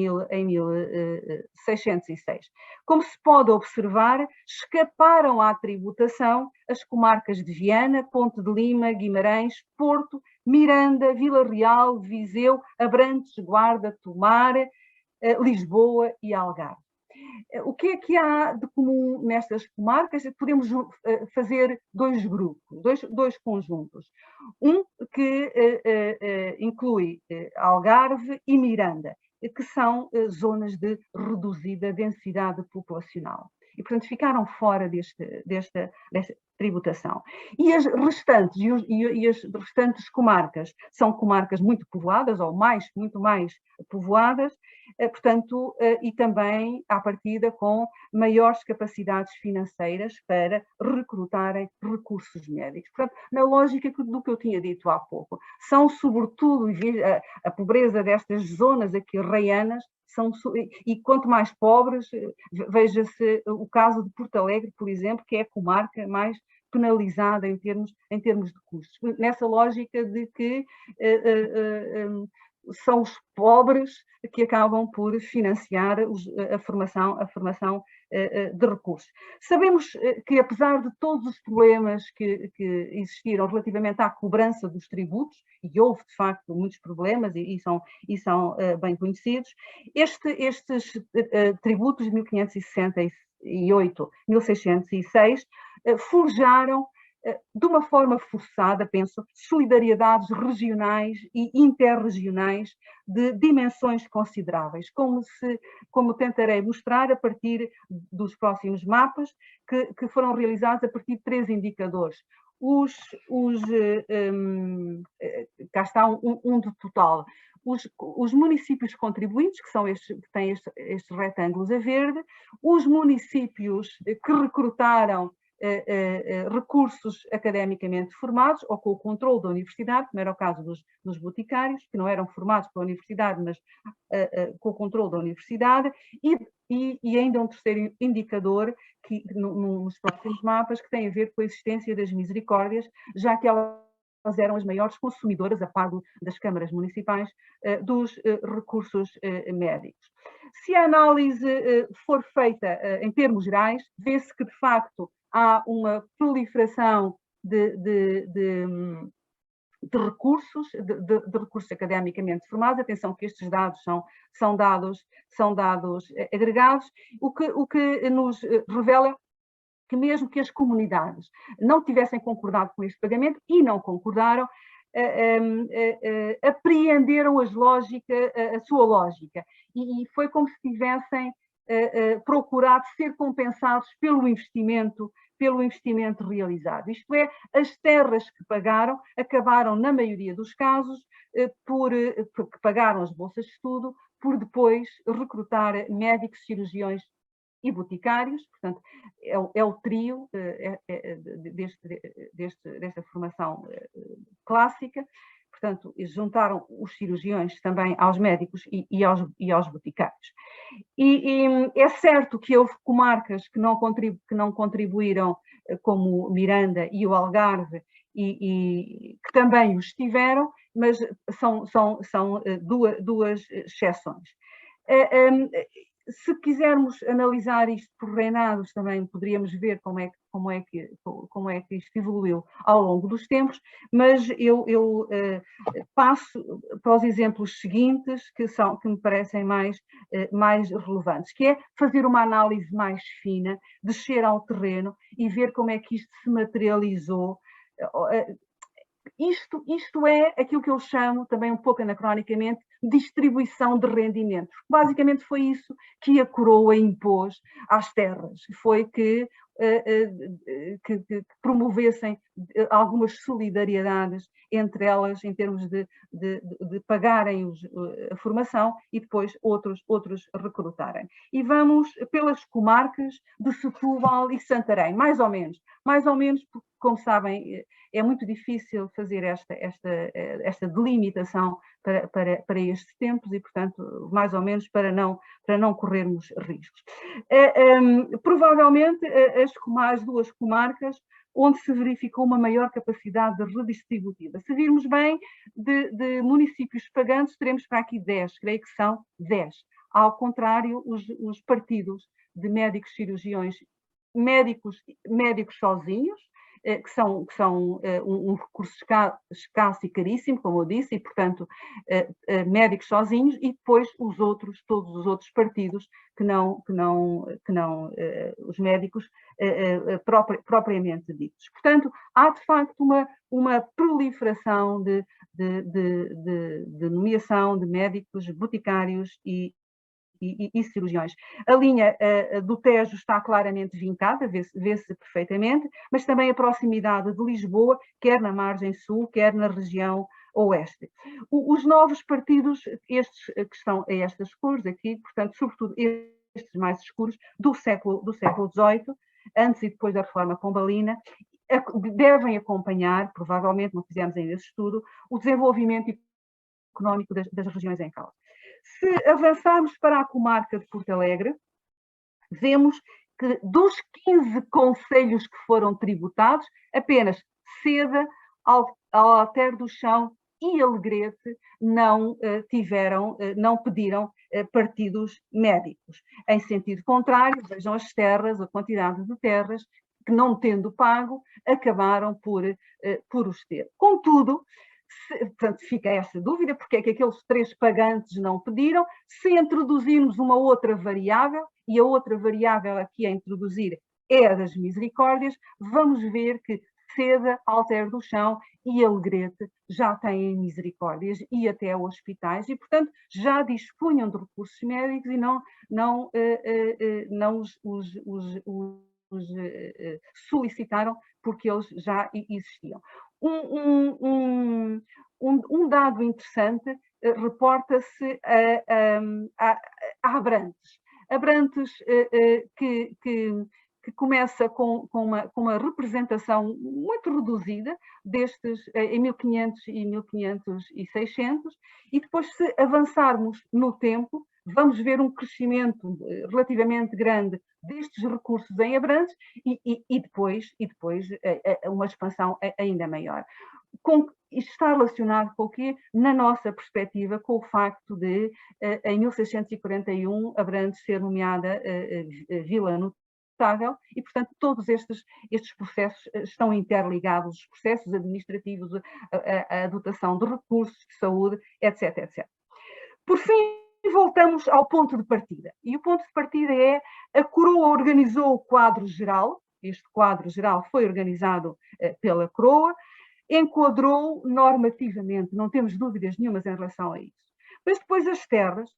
1606. Como se pode observar, escaparam à tributação as comarcas de Viana, Ponte de Lima, Guimarães, Porto, Miranda, Vila Real, Viseu, Abrantes, Guarda, Tomar, Lisboa e Algarve. O que é que há de comum nestas comarcas? Podemos fazer dois grupos, dois conjuntos. Um que inclui Algarve e Miranda, que são zonas de reduzida densidade populacional. E, portanto, ficaram fora desta tributação. E as restantes, as restantes comarcas são comarcas muito povoadas, ou muito mais povoadas, portanto, e também, à partida, com maiores capacidades financeiras para recrutarem recursos médicos. Portanto, na lógica do que eu tinha dito há pouco, são, sobretudo, a pobreza destas zonas aqui raianas, e quanto mais pobres, veja-se o caso de Porto Alegre, por exemplo, que é a comarca mais penalizada em termos de custos. Nessa lógica de que são os pobres que acabam por financiar a formação de recursos. Sabemos que, apesar de todos os problemas que existiram relativamente à cobrança dos tributos, e houve, de facto, muitos problemas, e são bem conhecidos, estes tributos de 1568, 1606, forjaram de uma forma forçada, penso, solidariedades regionais e interregionais de dimensões consideráveis, como tentarei mostrar a partir dos próximos mapas, que foram realizados a partir de 3 indicadores. Cá está um do total. Os municípios contribuintes, que têm estes retângulos a verde, os municípios que recrutaram recursos academicamente formados ou com o controle da universidade, como era o caso dos boticários, que não eram formados pela universidade, mas com o controle da universidade, e ainda um terceiro indicador nos próximos mapas, que tem a ver com a existência das misericórdias, já que elas eram as maiores consumidoras, a par das câmaras municipais, dos recursos médicos. Se a análise for feita em termos gerais, vê-se que, de facto, há uma proliferação de recursos, de recursos academicamente formados. Atenção que estes dados são dados agregados, o que nos revela que mesmo que as comunidades não tivessem concordado com este pagamento, e não concordaram, apreenderam a sua lógica, e foi como se tivessem procurado ser compensados pelo investimento realizado. Isto é, as terras que pagaram acabaram, na maioria dos casos, que pagaram as bolsas de estudo, por depois recrutar médicos, cirurgiões e boticários. Portanto, é o trio desta formação clássica. Portanto, juntaram os cirurgiões também aos médicos e aos boticários. E é certo que houve comarcas que não contribuíram, como Miranda e o Algarve, e que também os tiveram, mas são duas exceções. Se quisermos analisar isto por reinados, também poderíamos ver como é que isto evoluiu ao longo dos tempos, mas eu passo para os exemplos seguintes, que me parecem mais relevantes, que é fazer uma análise mais fina, descer ao terreno e ver como é que isto se materializou. Isto é aquilo que eu chamo, também um pouco anacronicamente, distribuição de rendimentos. Basicamente foi isso que a coroa impôs às terras. Foi que promovessem algumas solidariedades entre elas, em termos de pagarem a formação e depois outros recrutarem. E vamos pelas comarcas de Setúbal e Santarém, mais ou menos, porque, como sabem, é muito difícil fazer esta delimitação para estes tempos e, portanto, mais ou menos para não corrermos riscos. Provavelmente as duas comarcas onde se verificou uma maior capacidade redistributiva. Se virmos bem, de municípios pagantes, teremos para aqui 10, creio que são 10. Ao contrário, os partidos de médicos cirurgiões, médicos sozinhos, que são um recurso escasso e caríssimo, como eu disse, e, portanto, médicos sozinhos, e depois todos os outros partidos que não os médicos propriamente ditos. Portanto, há de facto uma proliferação de nomeação de médicos, boticários e cirurgiões. A linha do Tejo está claramente vincada, vê-se perfeitamente, mas também a proximidade de Lisboa, quer na margem sul, quer na região oeste. Os novos partidos, estes que estão a estas cores aqui, portanto, sobretudo estes mais escuros, do século XVIII, antes e depois da reforma pombalina, devem acompanhar, provavelmente, não fizemos ainda esse estudo, o desenvolvimento económico das regiões em causa. Se avançarmos para a comarca de Porto Alegre, vemos que dos 15 concelhos que foram tributados, apenas Seda, Alter do Chão e Alegrete não pediram partidos médicos. Em sentido contrário, vejam as terras, a quantidade de terras que, não tendo pago, acabaram por os ter. Contudo, portanto, fica essa dúvida, porque é que aqueles 3 pagantes não pediram. Se introduzirmos uma outra variável, e a outra variável aqui a introduzir é a das misericórdias, vamos ver que Seda, Alter do Chão e Alegrete já têm misericórdias e até hospitais, e, portanto, já dispunham de recursos médicos e não os solicitaram, porque eles já existiam. Um dado interessante reporta-se a Abrantes. Abrantes, que começa com uma representação muito reduzida destes em 1500 e 1500 e depois, se avançarmos no tempo, vamos ver um crescimento relativamente grande destes recursos em Abrantes e depois uma expansão ainda maior. Isto está relacionado com o quê? Na nossa perspectiva, com o facto de, em 1641, Abrantes ser nomeada Vila Notável e, portanto, todos estes processos estão interligados, os processos administrativos, a dotação de recursos, de saúde, etc, etc. Por fim, voltamos ao ponto de partida. E o ponto de partida é: a coroa organizou o quadro geral, este quadro geral foi organizado pela coroa, enquadrou normativamente, não temos dúvidas nenhumas em relação a isso. Mas depois as terras,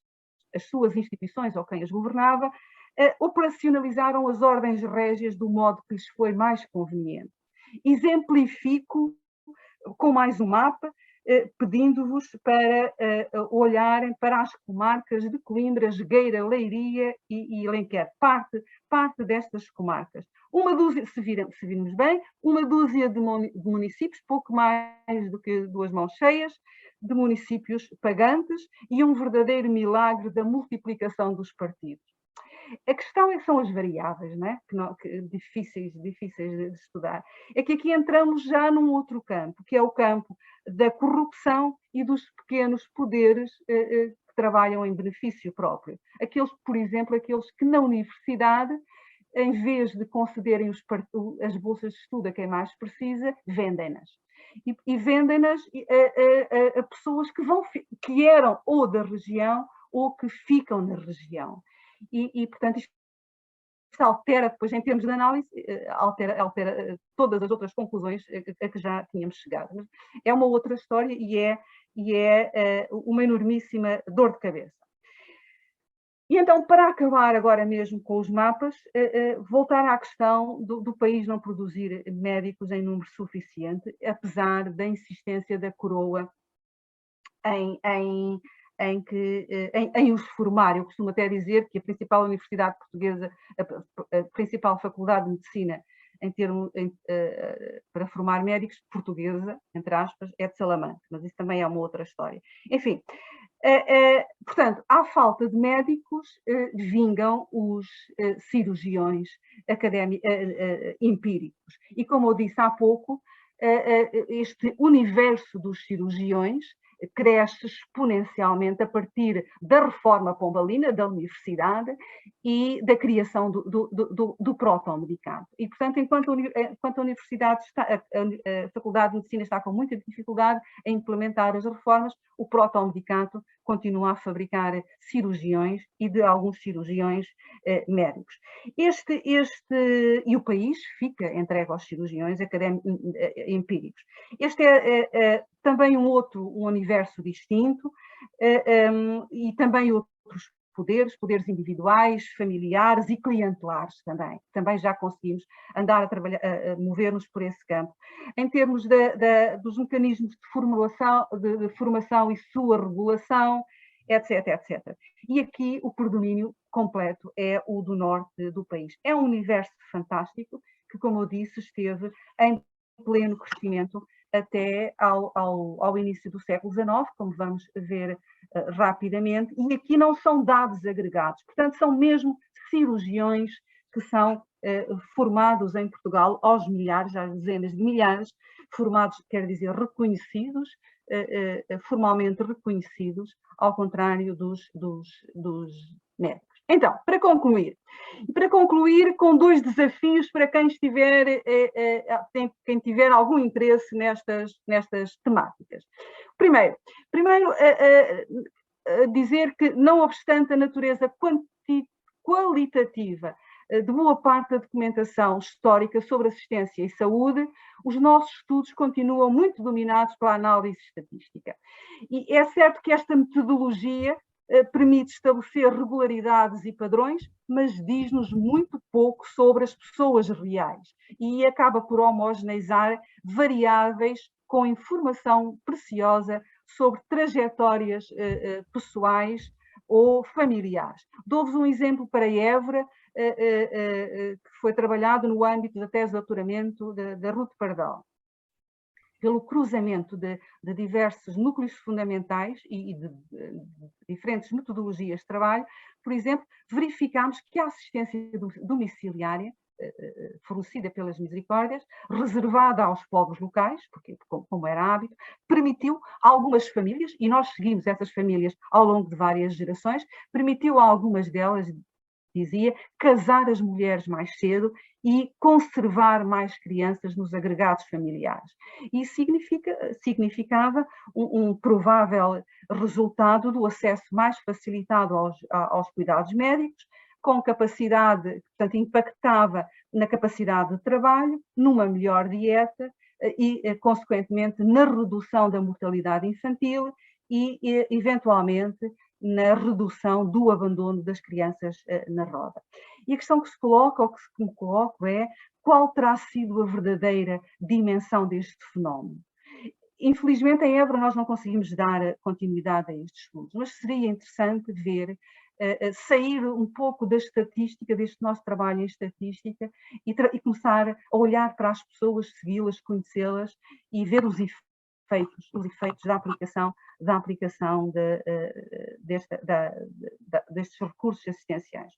as suas instituições ou quem as governava, operacionalizaram as ordens régias do modo que lhes foi mais conveniente. Exemplifico com mais um mapa, pedindo-vos para olharem para as comarcas de Coimbra, Jogueira, Leiria e Alenquer, parte destas comarcas. Uma dúzia, se virmos bem, uma dúzia de municípios, pouco mais do que 2 mãos cheias, de municípios pagantes e um verdadeiro milagre da multiplicação dos partidos. A questão é que são as variáveis, não é? Que difíceis de estudar. É que aqui entramos já num outro campo, que é o campo da corrupção e dos pequenos poderes que que trabalham em benefício próprio. Aqueles, por exemplo, aqueles que na universidade, em vez de concederem as bolsas de estudo a quem mais precisa, vendem-nas. E vendem-nas a pessoas que eram ou da região ou que ficam na região. Portanto, isto altera, depois, em termos de análise, altera todas as outras conclusões a que já tínhamos chegado. Mas é uma outra história e é uma enormíssima dor de cabeça. E então, para acabar agora mesmo com os mapas, voltar à questão do país não produzir médicos em número suficiente, apesar da insistência da coroa em os formar. Eu costumo até dizer que a principal universidade portuguesa, a principal faculdade de medicina para formar médicos portuguesa, entre aspas, é de Salamanca, mas isso também é uma outra história. Enfim, portanto, à falta de médicos, vingam os cirurgiões empíricos. E como eu disse há pouco, este universo dos cirurgiões cresce exponencialmente a partir da reforma pombalina da universidade e da criação do protomedicato. E, portanto, enquanto a universidade a Faculdade de Medicina está com muita dificuldade em implementar as reformas, o protomedicato continua a fabricar cirurgiões e de alguns cirurgiões médicos. E o país fica entregue aos cirurgiões empíricos. Este é também um universo distinto e também outros poderes individuais, familiares e clientelares também. Também já conseguimos andar a mover-nos por esse campo. Em termos dos mecanismos de formação e sua regulação, etc, etc. E aqui o predomínio completo é o do norte do país. É um universo fantástico que, como eu disse, esteve em pleno crescimento até ao início do século XIX, como vamos ver rapidamente, e aqui não são dados agregados, portanto são mesmo cirurgiões que são formados em Portugal aos milhares, às dezenas de milhares, formados, quer dizer, reconhecidos, formalmente reconhecidos, ao contrário dos médicos. Então, para concluir com 2 desafios para quem tiver algum interesse nestas temáticas. Primeiro dizer que, não obstante a natureza qualitativa de boa parte da documentação histórica sobre assistência e saúde, os nossos estudos continuam muito dominados pela análise estatística. E é certo que esta metodologia permite estabelecer regularidades e padrões, mas diz-nos muito pouco sobre as pessoas reais e acaba por homogeneizar variáveis com informação preciosa sobre trajetórias pessoais ou familiares. Dou-vos um exemplo para Évora, que foi trabalhado no âmbito da tese de doutoramento da Ruth Pardal. Pelo cruzamento de diversos núcleos fundamentais e de diferentes metodologias de trabalho, por exemplo, verificámos que a assistência domiciliária fornecida pelas Misericórdias, reservada aos povos locais, porque, como era hábito, permitiu a algumas famílias, e nós seguimos essas famílias ao longo de várias gerações, permitiu a algumas delas, dizia, casar as mulheres mais cedo e conservar mais crianças nos agregados familiares. Isso significava um provável resultado do acesso mais facilitado aos cuidados médicos, com capacidade, portanto, impactava na capacidade de trabalho, numa melhor dieta e, consequentemente, na redução da mortalidade infantil e eventualmente, na redução do abandono das crianças na roda. E a questão que se coloca, ou que me coloco, é qual terá sido a verdadeira dimensão deste fenómeno. Infelizmente, em Évora nós não conseguimos dar continuidade a estes estudos, mas seria interessante ver sair um pouco da estatística, deste nosso trabalho em estatística, e começar a olhar para as pessoas, segui-las, conhecê-las e ver os efeitos da aplicação destes recursos assistenciais.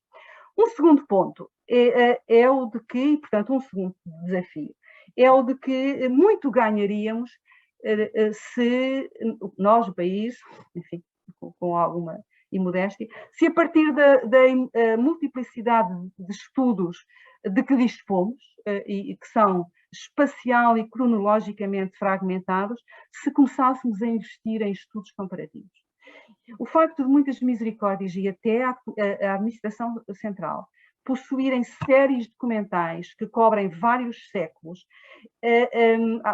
Um segundo ponto é o de que, portanto, um segundo desafio, é o de que muito ganharíamos se nós, o país, enfim, com alguma imodéstia, se a partir da multiplicidade de estudos de que dispomos, e que são espacial e cronologicamente fragmentados, se começássemos a investir em estudos comparativos. O facto de muitas misericórdias e até a Administração Central possuírem séries documentais que cobrem vários séculos,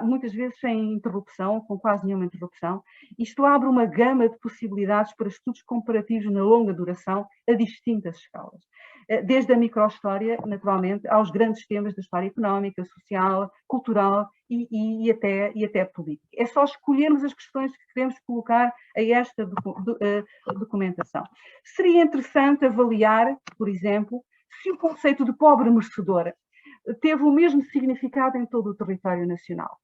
muitas vezes sem interrupção, com quase nenhuma interrupção, isto abre uma gama de possibilidades para estudos comparativos na longa duração a distintas escalas. Desde a microhistória, naturalmente, aos grandes temas da história económica, social, cultural e até política. É só escolhermos as questões que queremos colocar a esta documentação. Seria interessante avaliar, por exemplo, se o conceito de pobre merecedor teve o mesmo significado em todo o território nacional.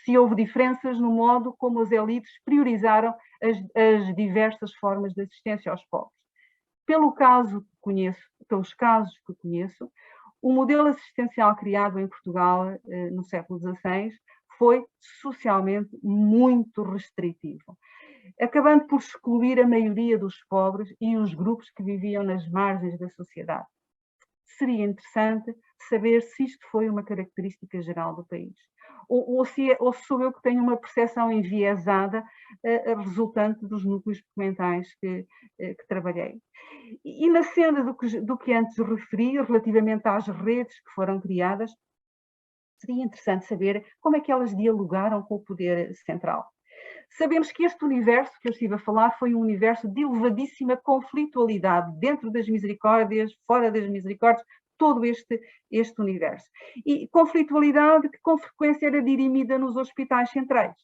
Se houve diferenças no modo como as elites priorizaram as diversas formas de assistência aos pobres. Pelos casos que conheço, o modelo assistencial criado em Portugal no século XVI foi socialmente muito restritivo, acabando por excluir a maioria dos pobres e os grupos que viviam nas margens da sociedade. Seria interessante saber se isto foi uma característica geral do país. Ou se sou eu que tenho uma percepção enviesada resultante dos núcleos documentais que trabalhei. E na senda do que antes referi, relativamente às redes que foram criadas, seria interessante saber como é que elas dialogaram com o poder central. Sabemos que este universo que eu estive a falar foi um universo de elevadíssima conflitualidade, dentro das misericórdias, fora das misericórdias, todo este universo. E conflitualidade que com frequência era dirimida nos hospitais centrais.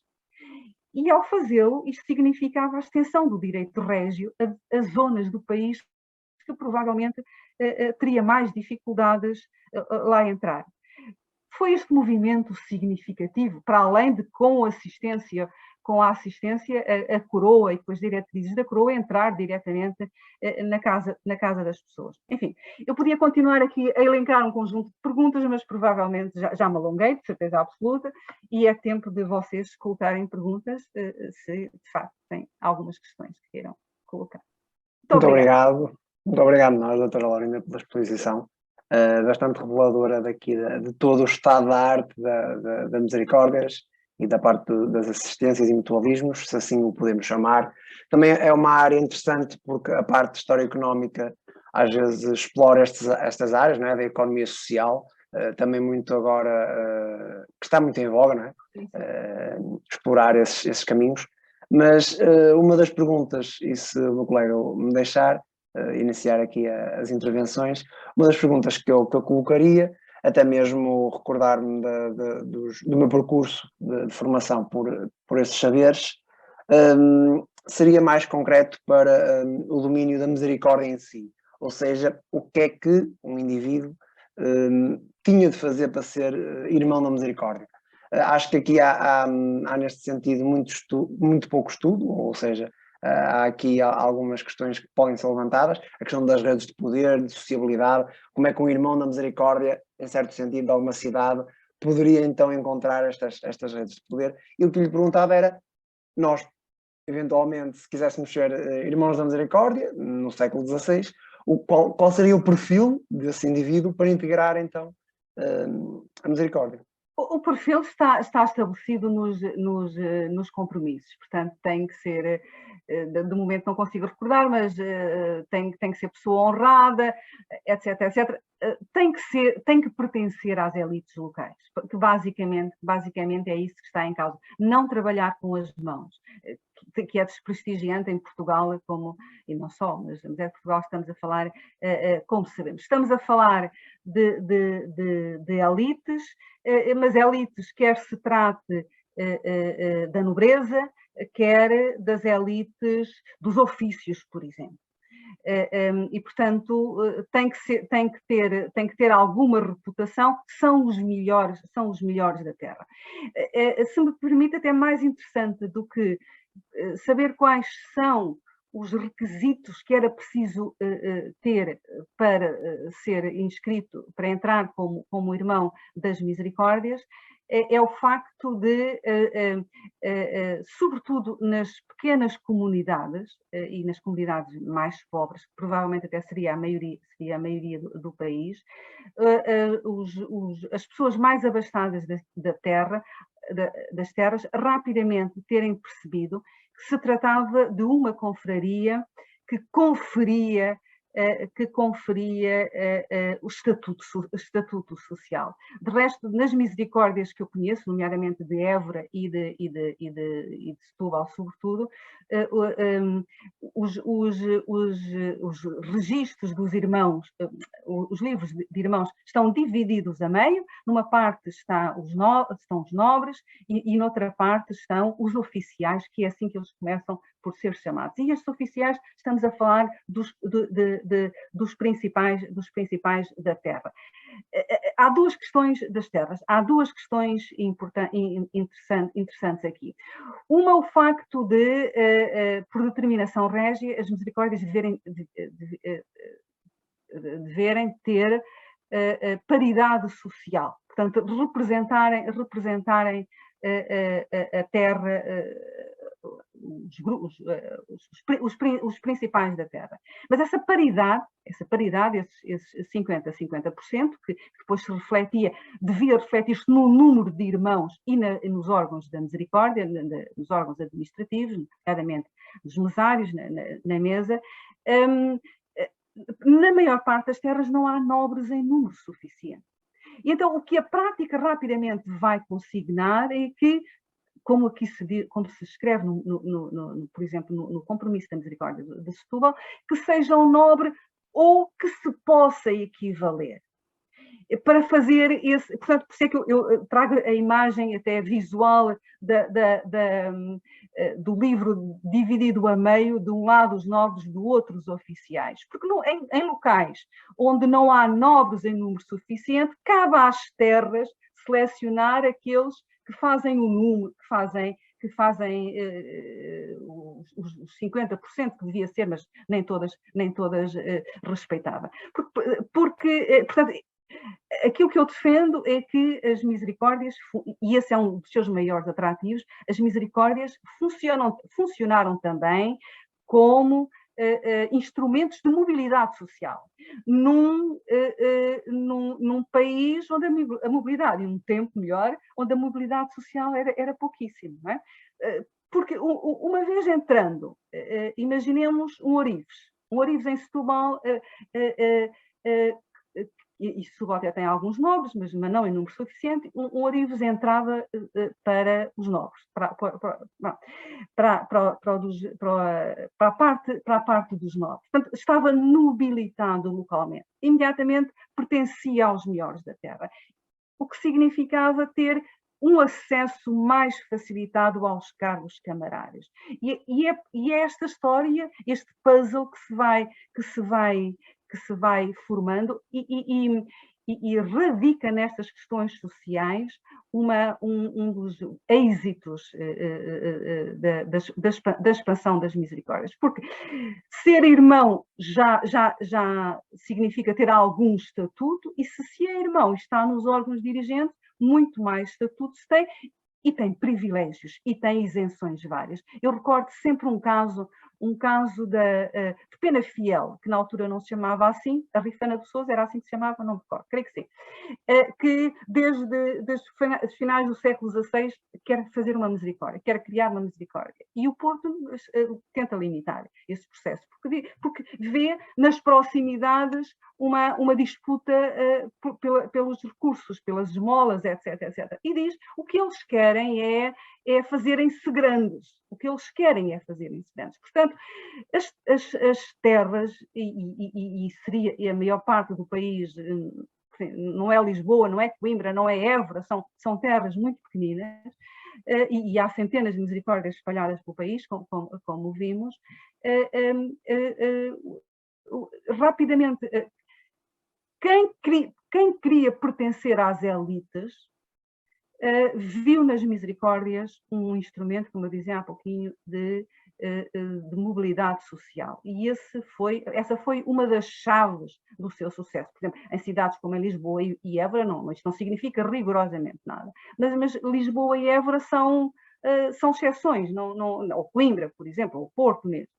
E ao fazê-lo, isto significava a extensão do direito régio a zonas do país que provavelmente teria mais dificuldades lá entrar. Foi este movimento significativo, para além de com a assistência, a coroa e com as diretrizes da coroa entrar diretamente na casa das pessoas. Enfim, eu podia continuar aqui a elencar um conjunto de perguntas, mas provavelmente já me alonguei, de certeza absoluta, e é tempo de vocês colocarem perguntas, se de facto têm algumas questões que queiram colocar. Muito obrigado. Muito obrigado nós, doutora Laurinda, pela exposição. Bastante reveladora daqui de todo o estado da arte da Misericórdias e da parte das assistências e mutualismos, se assim o podemos chamar. Também é uma área interessante porque a parte de história económica às vezes explora estas áreas, não é? Da economia social, também muito agora, que está muito em voga, não é? Explorar esses caminhos. Mas uma das perguntas, e se o meu colega me deixar iniciar aqui as intervenções, uma das perguntas que eu colocaria, até mesmo recordar-me do meu percurso de formação por esses saberes, seria mais concreto para o domínio da misericórdia em si, ou seja, o que é que um indivíduo tinha de fazer para ser irmão da misericórdia. Acho que aqui há neste sentido muito pouco estudo, ou seja, há aqui algumas questões que podem ser levantadas, a questão das redes de poder, de sociabilidade, como é que um irmão da misericórdia, em certo sentido, de alguma cidade, poderia então encontrar estas redes de poder. E o que lhe perguntava era, nós, eventualmente, se quiséssemos ser irmãos da misericórdia, no século XVI, qual seria o perfil desse indivíduo para integrar então a misericórdia? O perfil está estabelecido nos compromissos, portanto tem que ser, de momento não consigo recordar, mas tem que ser pessoa honrada, etc, etc. Tem que pertencer às elites locais, que basicamente é isso que está em causa. Não trabalhar com as mãos, que é desprestigiante em Portugal, e não só, mas em Portugal estamos a falar, como sabemos, estamos a falar de elites, mas elites, quer se trate da nobreza, quer das elites dos ofícios, por exemplo. E, portanto, tem que ter alguma reputação, são os melhores da Terra. Se me permite, até mais interessante do que saber quais são os requisitos que era preciso ter para ser inscrito, para entrar como irmão das misericórdias, é o facto de, sobretudo nas pequenas comunidades e nas comunidades mais pobres, que provavelmente até seria a maioria do país, as pessoas mais abastadas das terras rapidamente terem percebido que se tratava de uma confraria que conferia o estatuto social. De resto, nas misericórdias que eu conheço, nomeadamente de Évora e de Setúbal, sobretudo, os registros dos irmãos, os livros de irmãos estão divididos a meio. Numa parte estão os nobres e noutra parte estão os oficiais, que é assim que eles começam por ser chamados. E estes oficiais, estamos a falar dos principais da terra. Há duas questões das terras, há duas questões interessantes aqui. Uma, o facto de, por determinação régia, as misericórdias deverem ter paridade social, portanto, representarem a terra, os principais da terra. Mas essa paridade, esses 50-50%, que depois devia refletir-se no número de irmãos e nos órgãos da misericórdia, nos órgãos administrativos, nomeadamente dos mesários, na mesa. Na maior parte das terras não há nobres em número suficiente. E então, o que a prática rapidamente vai consignar é que, como se escreve, por exemplo, no Compromisso da Misericórdia de Setúbal, que seja um nobre ou que se possa equivaler. Para fazer esse... Portanto, por isso é que eu trago a imagem até visual do livro dividido a meio, de um lado os nobres, do outro os oficiais. Porque em locais onde não há nobres em número suficiente, cabe às terras selecionar aqueles que fazem o número, que fazem os 50% que devia ser, mas nem todas respeitava. Portanto, aquilo que eu defendo é que as misericórdias, e esse é um dos seus maiores atrativos, as misericórdias funcionaram também como instrumentos de mobilidade social. Num país onde a mobilidade, e num tempo melhor, onde a mobilidade social era pouquíssima. Não é? Porque uma vez entrando, imaginemos um Orives em Setúbal, e Setúbal até tem alguns nobres, mas não em número suficiente, um Orives entrava para os nobres, para a parte dos nobres. Portanto, estava nobilitado localmente. Imediatamente pertencia aos melhores da terra, o que significava ter um acesso mais facilitado aos cargos camarários. E é esta história, este puzzle que se vai formando e radica nestas questões sociais um dos êxitos da expansão das misericórdias. Porque ser irmão já significa ter algum estatuto, e se é irmão e está nos órgãos dirigentes, muito mais estatutos tem, e tem privilégios, e tem isenções várias. Eu recordo sempre um caso de Penafiel, que na altura não se chamava assim, a Rifana de Sousa era assim que se chamava, não me recordo, creio que sim, que desde os finais do século XVI quer fazer uma misericórdia, quer criar uma misericórdia. E o Porto tenta limitar esse processo, porque vê nas proximidades uma disputa pelos recursos, pelas esmolas, etc. E diz, o que eles querem é fazerem-se grandes. O que eles querem é fazerem-se grandes. Portanto, as terras, e a maior parte do país, não é Lisboa, não é Coimbra, não é Évora, são terras muito pequeninas, e há centenas de misericórdias espalhadas pelo país, como vimos. Rapidamente, quem queria pertencer às elites viu nas misericórdias um instrumento, como eu dizia há pouquinho, de de mobilidade social. E essa foi uma das chaves do seu sucesso. Por exemplo, em cidades como Lisboa e Évora, isto não significa rigorosamente nada, mas Lisboa e Évora são exceções, ou Coimbra, por exemplo, ou Porto mesmo.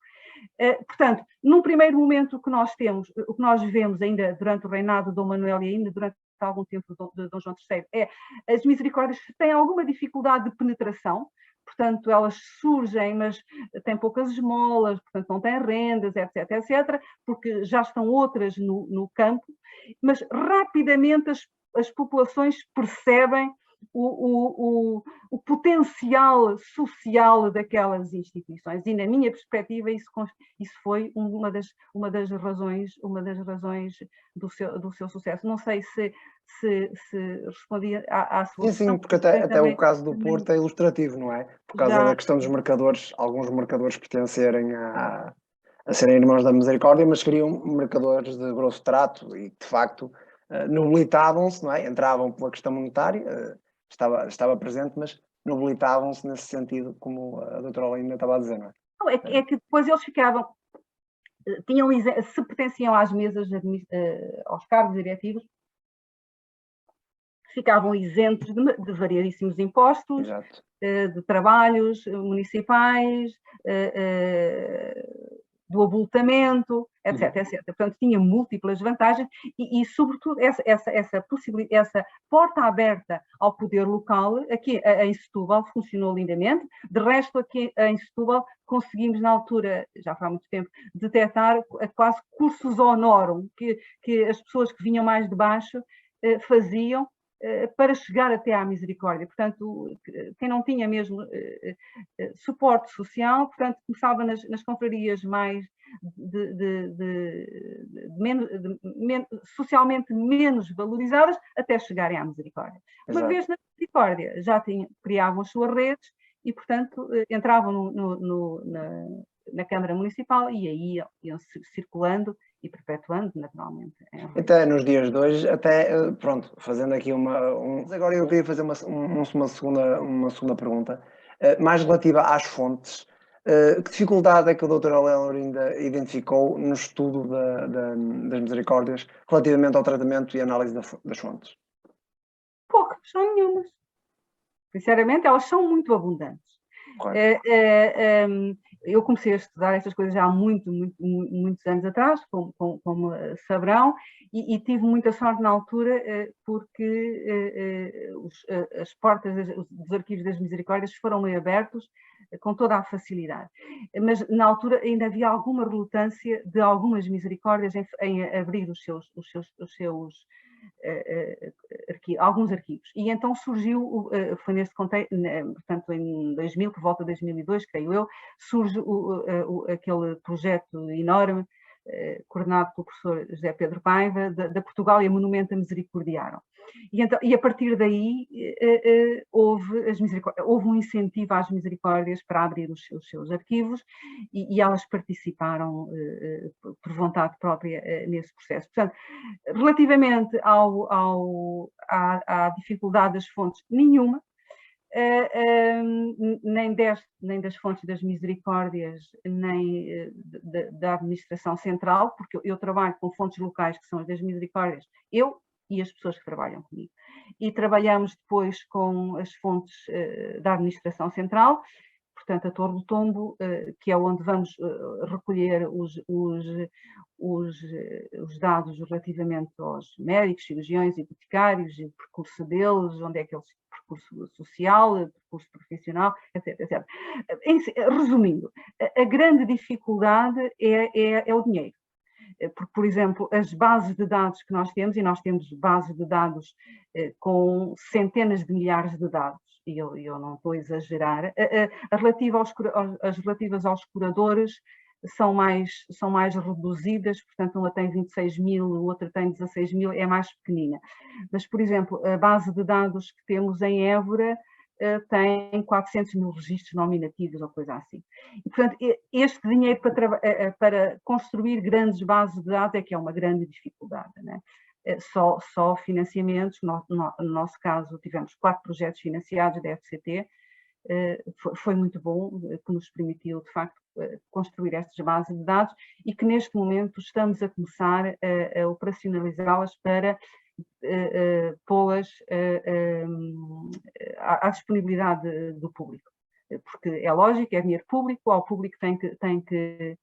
Portanto, num primeiro momento o que nós vivemos ainda durante o reinado de Dom Manuel e ainda durante algum tempo de Dom João III, as misericórdias têm alguma dificuldade de penetração, portanto elas surgem, mas têm poucas esmolas, portanto não têm rendas, etc, etc, porque já estão outras no campo, mas rapidamente as populações percebem o potencial social daquelas instituições, e na minha perspectiva isso foi uma das razões do seu sucesso. Não sei se respondi à sua questão. Sim, porque até o caso do Porto é ilustrativo, não é? Por causa da questão dos mercadores, alguns mercadores pertencerem a serem irmãos da misericórdia, mas seriam mercadores de grosso trato e, de facto, nobilitavam-se, não é? Entravam pela questão monetária, estava presente, mas nobilitavam-se nesse sentido, como a doutora Olinda estava a dizer, não é? É que depois eles ficavam, se pertenciam às mesas, aos cargos diretivos, ficavam isentos de variadíssimos impostos, de trabalhos municipais, do abultamento, etc, etc. Portanto, tinha múltiplas vantagens e sobretudo, essa porta aberta ao poder local, aqui em Setúbal, funcionou lindamente. De resto, aqui em Setúbal, conseguimos, na altura, já há muito tempo, detectar quase cursus honorum que as pessoas que vinham mais de baixo faziam para chegar até à misericórdia. Portanto, quem não tinha mesmo suporte social, portanto, começava nas confrarias mais socialmente menos valorizadas até chegarem à misericórdia. Uma vez na misericórdia já criavam as suas redes e, portanto, entravam na Câmara Municipal e aí iam circulando e perpetuando, naturalmente. Até nos dias de hoje, pronto, fazendo aqui agora eu queria fazer uma segunda pergunta, mais relativa às fontes. Que dificuldade é que a doutora Laurinda identificou no estudo das misericórdias relativamente ao tratamento e análise das fontes? Poucas, são nenhumas. Sinceramente, elas são muito abundantes. Eu comecei a estudar estas coisas já há muitos anos atrás, como saberão, e tive muita sorte na altura porque as portas dos arquivos das misericórdias foram-me abertos com toda a facilidade. Mas na altura ainda havia alguma relutância de algumas misericórdias em abrir os seus alguns arquivos. E então surgiu, foi nesse contexto, portanto em 2000, por volta de 2002, creio eu, surge aquele projeto enorme, coordenado pelo professor José Pedro Paiva, da Portugal e a Monumento Misericordiarum. E a partir daí houve um incentivo às misericórdias para abrir os seus arquivos e elas participaram por vontade própria nesse processo. Portanto, relativamente à dificuldade das fontes, nenhuma, nem das fontes das misericórdias, nem da administração central, porque eu trabalho com fontes locais que são as das misericórdias, eu e as pessoas que trabalham comigo. E trabalhamos depois com as fontes da administração central, portanto a Torre do Tombo, que é onde vamos recolher os dados relativamente aos médicos, cirurgiões e boticários, o percurso deles, onde é que eles, percurso social, percurso profissional, etc, etc. Resumindo, a grande dificuldade é o dinheiro. Porque, por exemplo, as bases de dados que nós temos, e nós temos bases de dados com centenas de milhares de dados, e eu não estou a exagerar, as relativas aos curadores são mais reduzidas, portanto uma tem 26 mil, outra tem 16 mil, é mais pequenina. Mas, por exemplo, a base de dados que temos em Évora tem 400 mil registros nominativos ou coisa assim. E, portanto, este dinheiro para construir grandes bases de dados é que é uma grande dificuldade, né? Só financiamentos, no nosso caso tivemos 4 projetos financiados da FCT, foi muito bom, que nos permitiu, de facto, construir estas bases de dados e que neste momento estamos a começar a operacionalizá-las para pô-las à disponibilidade do público. Porque é lógico, é dinheiro público, ao público tem que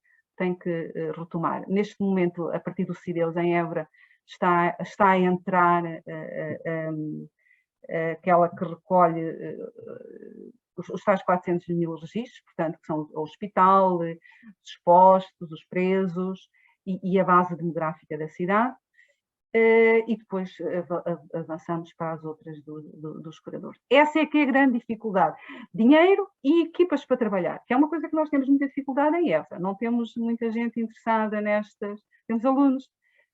retomar. Neste momento, a partir do CIDEUS em Évora, está a entrar aquela que recolhe os tais 400 mil registros, portanto, que são o hospital, os postos, os presos e a base demográfica da cidade. E depois avançamos para as outras dos curadores. Essa é que é a grande dificuldade. Dinheiro e equipas para trabalhar, que é uma coisa que nós temos muita dificuldade em Évora. Não temos muita gente interessada nestas. Temos alunos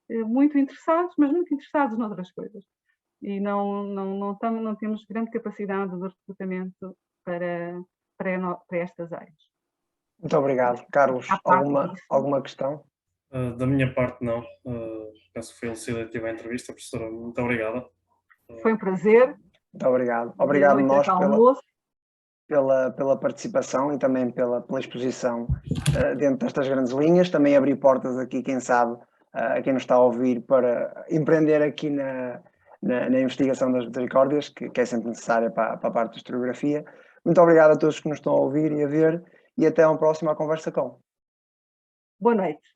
muito interessados, mas muito interessados noutras coisas. E não temos grande capacidade de recrutamento para estas áreas. Muito obrigado. Carlos, alguma questão? Da minha parte, não. Penso que foi elucidativa a entrevista, professora. Muito obrigada. Foi um prazer. Muito obrigado. Obrigado nós pela participação e também pela exposição dentro destas grandes linhas. Também abrir portas aqui, quem sabe, a quem nos está a ouvir, para empreender aqui na investigação das misericórdias, que é sempre necessária para a parte da historiografia. Muito obrigado a todos que nos estão a ouvir e a ver, e até uma próxima Conversa Com. Boa noite.